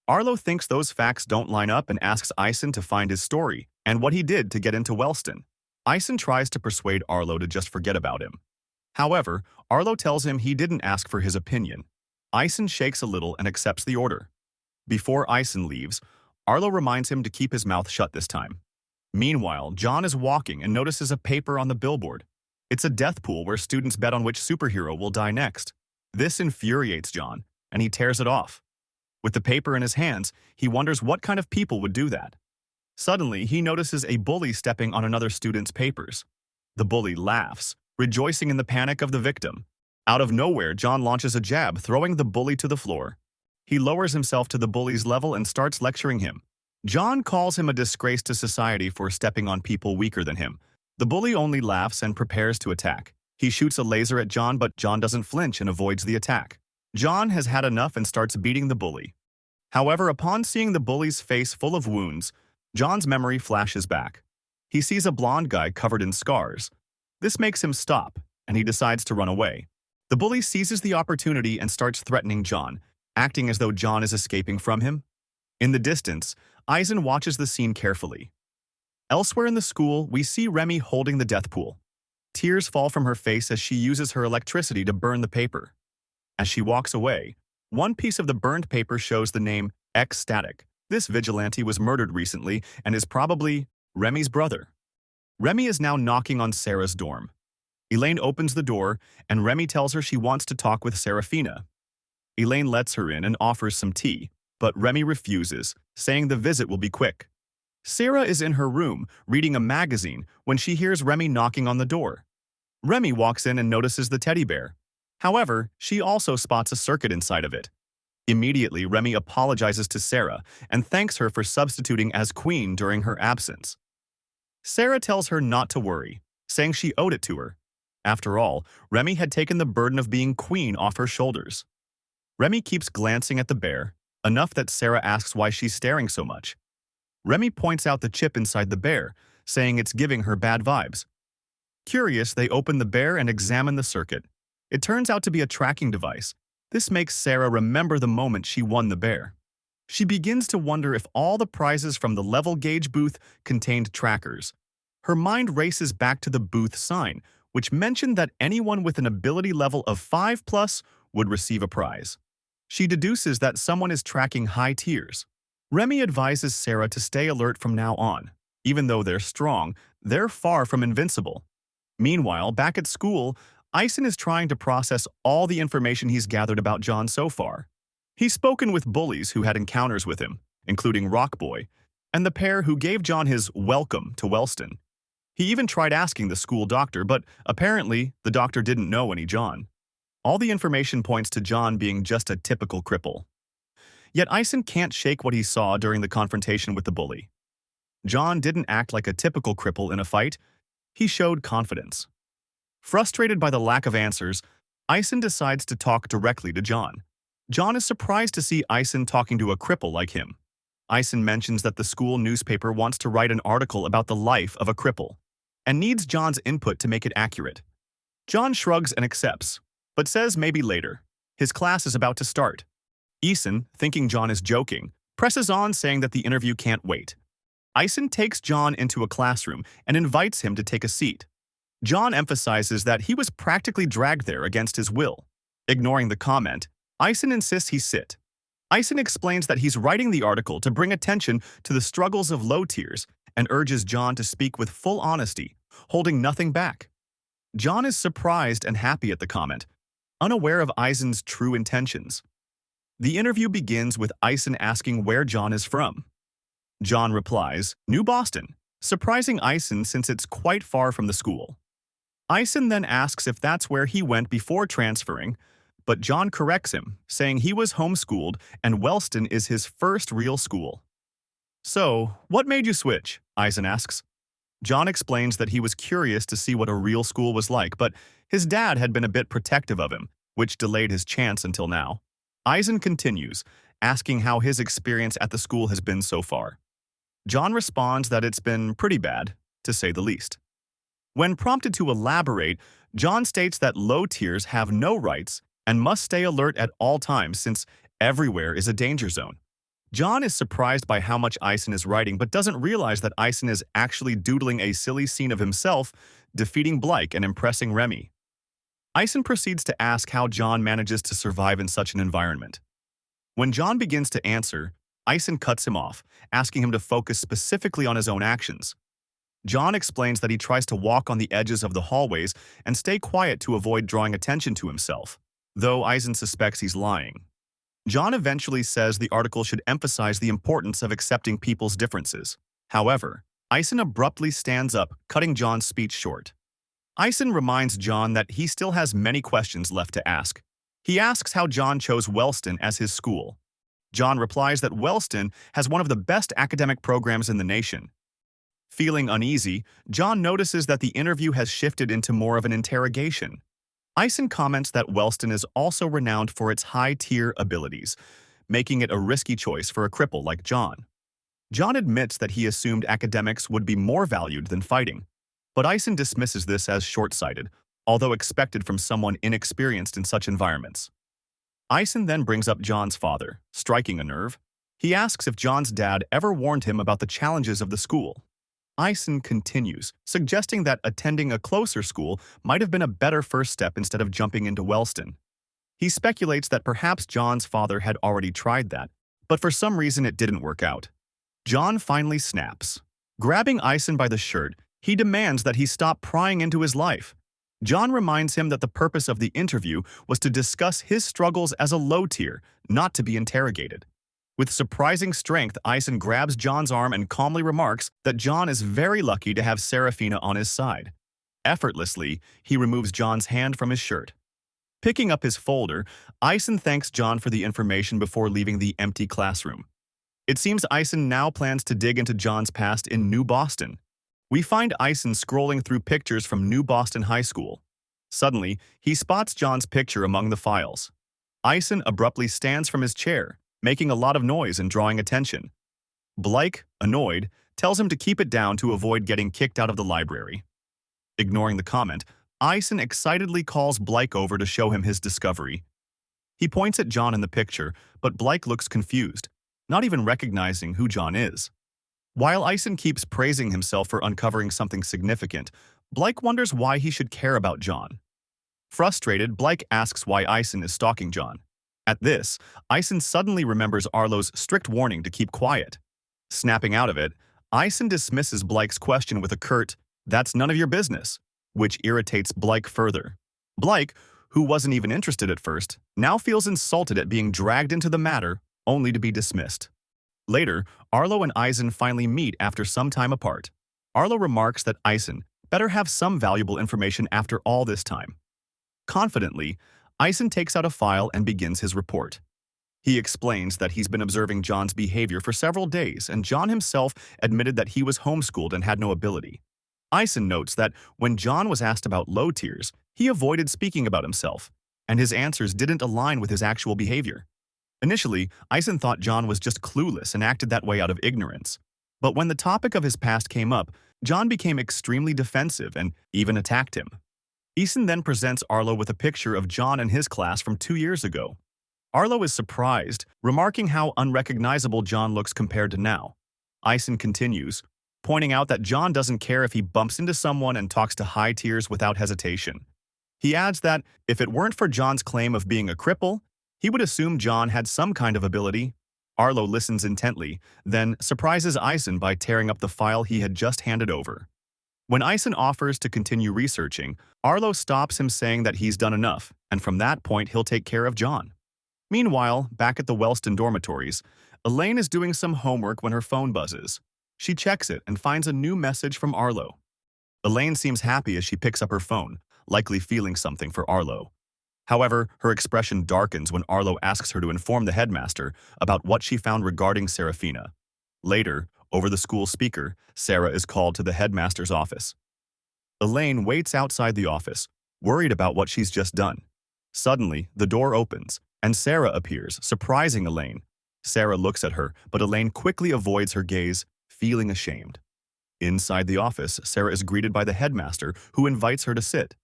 Arlo thinks those facts don't line up and asks Eason to find his story and what he did to get into Wellston. Eason tries to persuade Arlo to just forget about him. However, Arlo tells him he didn't ask for his opinion. Eason shakes a little and accepts the order. Before Eason leaves, Arlo reminds him to keep his mouth shut this time. Meanwhile, John is walking and notices a paper on the billboard. It's a death pool where students bet on which superhero will die next. This infuriates John, and he tears it off. With the paper in his hands, he wonders what kind of people would do that. Suddenly, he notices a bully stepping on another student's papers. The bully laughs, rejoicing in the panic of the victim. Out of nowhere, John launches a jab, throwing the bully to the floor. He lowers himself to the bully's level and starts lecturing him. John calls him a disgrace to society for stepping on people weaker than him. The bully only laughs and prepares to attack. He shoots a laser at John, but John doesn't flinch and avoids the attack. John has had enough and starts beating the bully. However, upon seeing the bully's face full of wounds, John's memory flashes back. He sees a blonde guy covered in scars. This makes him stop, and he decides to run away. The bully seizes the opportunity and starts threatening John, acting as though John is escaping from him. In the distance, Eason watches the scene carefully. Elsewhere in the school, we see Remy holding the death pool. Tears fall from her face as she uses her electricity to burn the paper. As she walks away, one piece of the burned paper shows the name X-Static. This vigilante was murdered recently and is probably Remy's brother. Remy is now knocking on Sarah's dorm. Elaine opens the door, and Remy tells her she wants to talk with Serafina. Elaine lets her in and offers some tea, but Remy refuses, saying the visit will be quick. Sarah is in her room, reading a magazine, when she hears Remy knocking on the door. Remy walks in and notices the teddy bear. However, she also spots a circuit inside of it. Immediately, Remy apologizes to Sarah and thanks her for substituting as queen during her absence. Sarah tells her not to worry, saying she owed it to her. After all, Remy had taken the burden of being queen off her shoulders. Remy keeps glancing at the bear, enough that Sarah asks why she's staring so much. Remy points out the chip inside the bear, saying it's giving her bad vibes. Curious, they open the bear and examine the circuit. It turns out to be a tracking device. This makes Sarah remember the moment she won the bear. She begins to wonder if all the prizes from the level gauge booth contained trackers. Her mind races back to the booth sign, which mentioned that anyone with an ability level of 5+ would receive a prize. She deduces that someone is tracking high tiers. Remy advises Sarah to stay alert from now on. Even though they're strong, they're far from invincible. Meanwhile, back at school, Eason is trying to process all the information he's gathered about John so far. He's spoken with bullies who had encounters with him, including Rockboy, and the pair who gave John his welcome to Wellston. He even tried asking the school doctor, but apparently the doctor didn't know any John. All the information points to John being just a typical cripple. Yet Eason can't shake what he saw during the confrontation with the bully. John didn't act like a typical cripple in a fight. He showed confidence. Frustrated by the lack of answers, Eason decides to talk directly to John. John is surprised to see Eason talking to a cripple like him. Eason mentions that the school newspaper wants to write an article about the life of a cripple and needs John's input to make it accurate. John shrugs and accepts, but says maybe later. His class is about to start. Eason, thinking John is joking, presses on, saying that the interview can't wait. Eason takes John into a classroom and invites him to take a seat. John emphasizes that he was practically dragged there against his will. Ignoring the comment, Eason insists he sit. Eason explains that he's writing the article to bring attention to the struggles of low tiers and urges John to speak with full honesty, holding nothing back. John is surprised and happy at the comment, unaware of Eason's true intentions. The interview begins with Eisen asking where John is from. John replies, New Boston, surprising Eisen since it's quite far from the school. Eisen then asks if that's where he went before transferring, but John corrects him, saying he was homeschooled and Wellston is his first real school. So, what made you switch? Eisen asks. John explains that he was curious to see what a real school was like, but his dad had been a bit protective of him, which delayed his chance until now. Eisen continues, asking how his experience at the school has been so far. John responds that it's been pretty bad, to say the least. When prompted to elaborate, John states that low tiers have no rights and must stay alert at all times since everywhere is a danger zone. John is surprised by how much Eisen is writing but doesn't realize that Eisen is actually doodling a silly scene of himself defeating Blake and impressing Remy. Eisen proceeds to ask how John manages to survive in such an environment. When John begins to answer, Eisen cuts him off, asking him to focus specifically on his own actions. John explains that he tries to walk on the edges of the hallways and stay quiet to avoid drawing attention to himself, though Eisen suspects he's lying. John eventually says the article should emphasize the importance of accepting people's differences. However, Eisen abruptly stands up, cutting John's speech short. Eisen reminds John that he still has many questions left to ask. He asks how John chose Wellston as his school. John replies that Wellston has one of the best academic programs in the nation. Feeling uneasy, John notices that the interview has shifted into more of an interrogation. Eisen comments that Wellston is also renowned for its high-tier abilities, making it a risky choice for a cripple like John. John admits that he assumed academics would be more valued than fighting, but Eisen dismisses this as short-sighted, although expected from someone inexperienced in such environments. Eisen then brings up John's father, striking a nerve. He asks if John's dad ever warned him about the challenges of the school. Eisen continues, suggesting that attending a closer school might have been a better first step instead of jumping into Wellston. He speculates that perhaps John's father had already tried that, but for some reason it didn't work out. John finally snaps. Grabbing Eisen by the shirt, he demands that he stop prying into his life. John reminds him that the purpose of the interview was to discuss his struggles as a low tier, not to be interrogated. With surprising strength, Eisen grabs John's arm and calmly remarks that John is very lucky to have Serafina on his side. Effortlessly, he removes John's hand from his shirt. Picking up his folder, Eisen thanks John for the information before leaving the empty classroom. It seems Eisen now plans to dig into John's past in New Boston. We find Eisen scrolling through pictures from New Boston High School. Suddenly, he spots John's picture among the files. Eisen abruptly stands from his chair, making a lot of noise and drawing attention. Blake, annoyed, tells him to keep it down to avoid getting kicked out of the library. Ignoring the comment, Eisen excitedly calls Blake over to show him his discovery. He points at John in the picture, but Blake looks confused, not even recognizing who John is. While Eisen keeps praising himself for uncovering something significant, Blake wonders why he should care about John. Frustrated, Blake asks why Eisen is stalking John. At this, Eisen suddenly remembers Arlo's strict warning to keep quiet. Snapping out of it, Eisen dismisses Blake's question with a curt, "That's none of your business," which irritates Blake further. Blake, who wasn't even interested at first, now feels insulted at being dragged into the matter, only to be dismissed. Later, Arlo and Eisen finally meet after some time apart. Arlo remarks that Eisen better have some valuable information after all this time. Confidently, Eisen takes out a file and begins his report. He explains that he's been observing John's behavior for several days, and John himself admitted that he was homeschooled and had no ability. Eisen notes that when John was asked about low tiers, he avoided speaking about himself, and his answers didn't align with his actual behavior. Initially, Eisen thought John was just clueless and acted that way out of ignorance. But when the topic of his past came up, John became extremely defensive and even attacked him. Eisen then presents Arlo with a picture of John and his class from 2 years ago. Arlo is surprised, remarking how unrecognizable John looks compared to now. Eisen continues, pointing out that John doesn't care if he bumps into someone and talks to high tiers without hesitation. He adds that if it weren't for John's claim of being a cripple, he would assume John had some kind of ability. Arlo listens intently, then surprises Eisen by tearing up the file he had just handed over. When Eisen offers to continue researching, Arlo stops him saying that he's done enough, and from that point he'll take care of John. Meanwhile, back at the Wellston dormitories, Elaine is doing some homework when her phone buzzes. She checks it and finds a new message from Arlo. Elaine seems happy as she picks up her phone, likely feeling something for Arlo. However, her expression darkens when Arlo asks her to inform the headmaster about what she found regarding Serafina. Later, over the school speaker, Sarah is called to the headmaster's office. Elaine waits outside the office, worried about what she's just done. Suddenly, the door opens, and Sarah appears, surprising Elaine. Sarah looks at her, but Elaine quickly avoids her gaze, feeling ashamed. Inside the office, Sarah is greeted by the headmaster, who invites her to sit.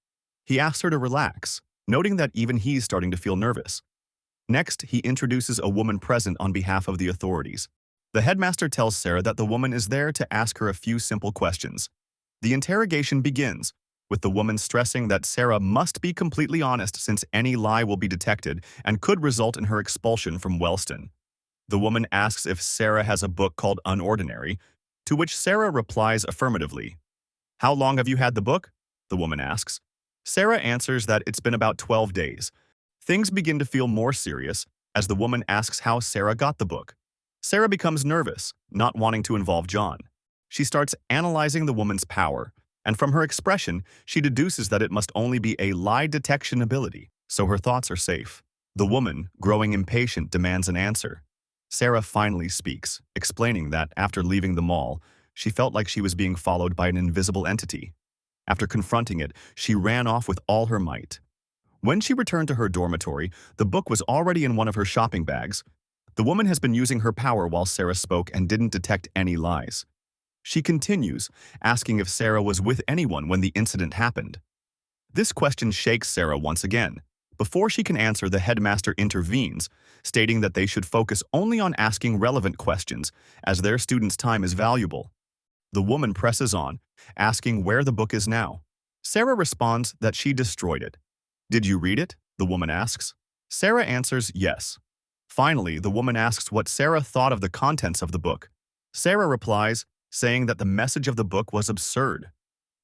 He asks her to relax, noting that even he's starting to feel nervous. Next, he introduces a woman present on behalf of the authorities. The headmaster tells Sarah that the woman is there to ask her a few simple questions. The interrogation begins, with the woman stressing that Sarah must be completely honest since any lie will be detected and could result in her expulsion from Wellston. The woman asks if Sarah has a book called Unordinary, to which Sarah replies affirmatively. "How long have you had the book?" the woman asks. Sarah answers that it's been about 12 days. Things begin to feel more serious as the woman asks how Sarah got the book. Sarah becomes nervous, not wanting to involve John. She starts analyzing the woman's power, and from her expression, she deduces that it must only be a lie detection ability, so her thoughts are safe. The woman, growing impatient, demands an answer. Sarah finally speaks, explaining that after leaving the mall, she felt like she was being followed by an invisible entity. After confronting it, she ran off with all her might. When she returned to her dormitory, the book was already in one of her shopping bags. The woman has been using her power while Sarah spoke and didn't detect any lies. She continues, asking if Sarah was with anyone when the incident happened. This question shakes Sarah once again. Before she can answer, the headmaster intervenes, stating that they should focus only on asking relevant questions, as their students' time is valuable. The woman presses on, asking where the book is now. Sarah responds that she destroyed it. "Did you read it?" the woman asks. Sarah answers yes. Finally, the woman asks what Sarah thought of the contents of the book. Sarah replies, saying that the message of the book was absurd.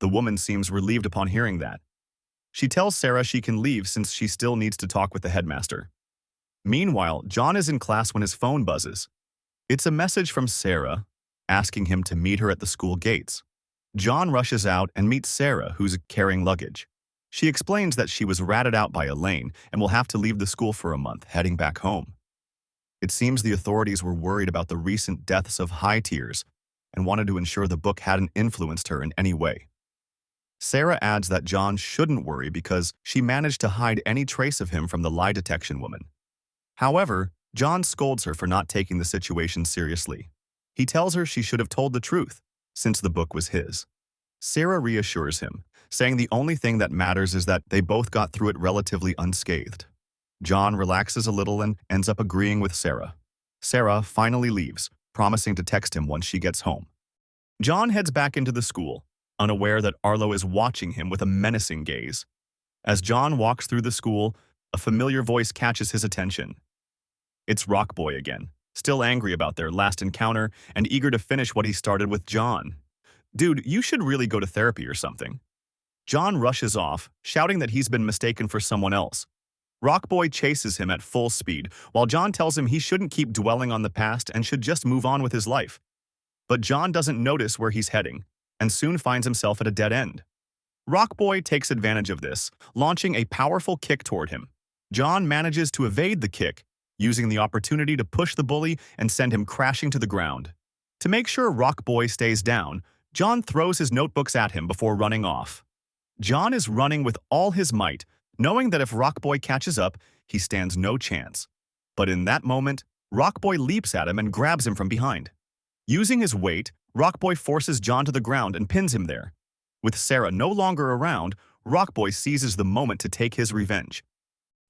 The woman seems relieved upon hearing that. She tells Sarah she can leave since she still needs to talk with the headmaster. Meanwhile, John is in class when his phone buzzes. It's a message from Sarah, asking him to meet her at the school gates. John rushes out and meets Sarah, who's carrying luggage. She explains that she was ratted out by Elaine and will have to leave the school for a month, heading back home. It seems the authorities were worried about the recent deaths of high tiers and wanted to ensure the book hadn't influenced her in any way. Sarah adds that John shouldn't worry because she managed to hide any trace of him from the lie detection woman. However, John scolds her for not taking the situation seriously. He tells her she should have told the truth, since the book was his. Sarah reassures him, saying the only thing that matters is that they both got through it relatively unscathed. John relaxes a little and ends up agreeing with Sarah. Sarah finally leaves, promising to text him once she gets home. John heads back into the school, unaware that Arlo is watching him with a menacing gaze. As John walks through the school, a familiar voice catches his attention. It's Rockboy again, still angry about their last encounter and eager to finish what he started with John. "Dude, you should really go to therapy or something." John rushes off, shouting that he's been mistaken for someone else. Rockboy chases him at full speed, while John tells him he shouldn't keep dwelling on the past and should just move on with his life. But John doesn't notice where he's heading, and soon finds himself at a dead end. Rockboy takes advantage of this, launching a powerful kick toward him. John manages to evade the kick, using the opportunity to push the bully and send him crashing to the ground. To make sure Rockboy stays down, John throws his notebooks at him before running off. John is running with all his might, knowing that if Rockboy catches up, he stands no chance. But in that moment, Rockboy leaps at him and grabs him from behind. Using his weight, Rockboy forces John to the ground and pins him there. With Sarah no longer around, Rockboy seizes the moment to take his revenge.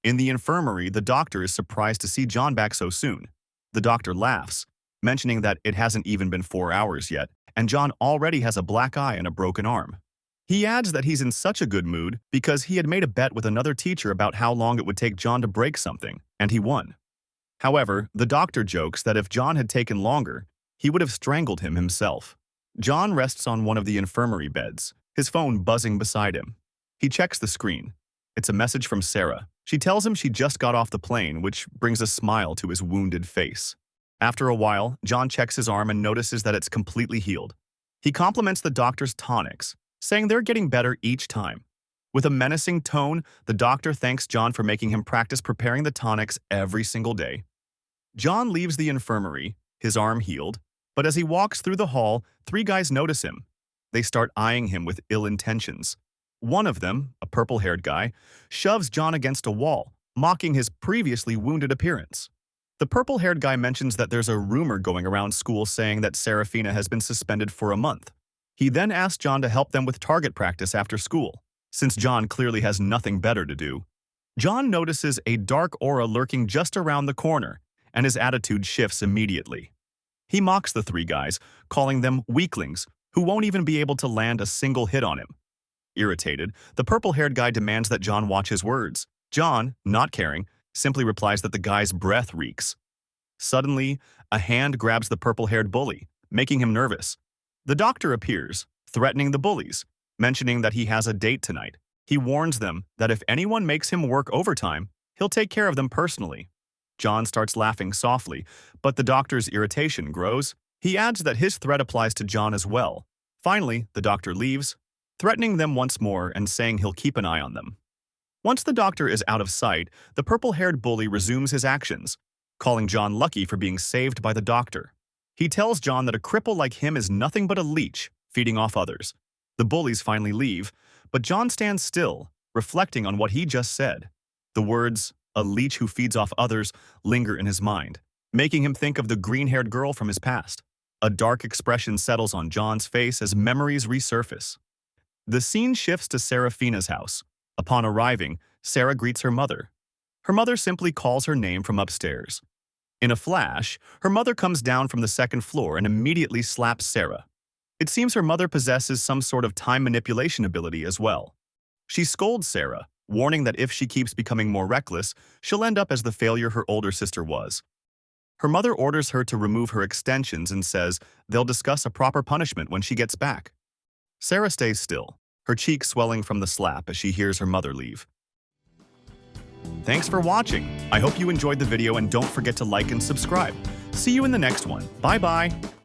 In the infirmary, the doctor is surprised to see John back so soon. The doctor laughs, mentioning that it hasn't even been 4 hours yet, and John already has a black eye and a broken arm. He adds that he's in such a good mood because he had made a bet with another teacher about how long it would take John to break something, and he won. However, the doctor jokes that if John had taken longer, he would have strangled him himself. John rests on one of the infirmary beds, his phone buzzing beside him. He checks the screen. It's a message from Sarah, She tells him she just got off the plane, which brings a smile to his wounded face. After a while, John checks his arm and notices that it's completely healed. He compliments the doctor's tonics, saying they're getting better each time. With a menacing tone, the doctor thanks John for making him practice preparing the tonics every single day. John leaves the infirmary, his arm healed, but as he walks through the hall, three guys notice him. They start eyeing him with ill intentions. One of them, a purple-haired guy, shoves John against a wall, mocking his previously wounded appearance. The purple-haired guy mentions that there's a rumor going around school saying that Serafina has been suspended for a month. He then asks John to help them with target practice after school, since John clearly has nothing better to do. John notices a dark aura lurking just around the corner, and his attitude shifts immediately. He mocks the three guys, calling them weaklings who won't even be able to land a single hit on him. Irritated, the purple-haired guy demands that John watch his words. John, not caring, simply replies that the guy's breath reeks. Suddenly, a hand grabs the purple-haired bully, making him nervous. The doctor appears, threatening the bullies, mentioning that he has a date tonight. He warns them that if anyone makes him work overtime, he'll take care of them personally. John starts laughing softly, but the doctor's irritation grows. He adds that his threat applies to John as well. Finally, the doctor leaves, threatening them once more and saying he'll keep an eye on them. Once the doctor is out of sight, the purple-haired bully resumes his actions, calling John lucky for being saved by the doctor. He tells John that a cripple like him is nothing but a leech, feeding off others. The bullies finally leave, but John stands still, reflecting on what he just said. The words, "a leech who feeds off others," linger in his mind, making him think of the green-haired girl from his past. A dark expression settles on John's face as memories resurface. The scene shifts to Serafina's house. Upon arriving, Sarah greets her mother. Her mother simply calls her name from upstairs. In a flash, her mother comes down from the second floor and immediately slaps Sarah. It seems her mother possesses some sort of time manipulation ability as well. She scolds Sarah, warning that if she keeps becoming more reckless, she'll end up as the failure her older sister was. Her mother orders her to remove her extensions and says they'll discuss a proper punishment when she gets back. Sarah stays still, her cheek swelling from the slap as she hears her mother leave. Thanks for watching. I hope you enjoyed the video and don't forget to like and subscribe. See you in the next one. Bye-bye.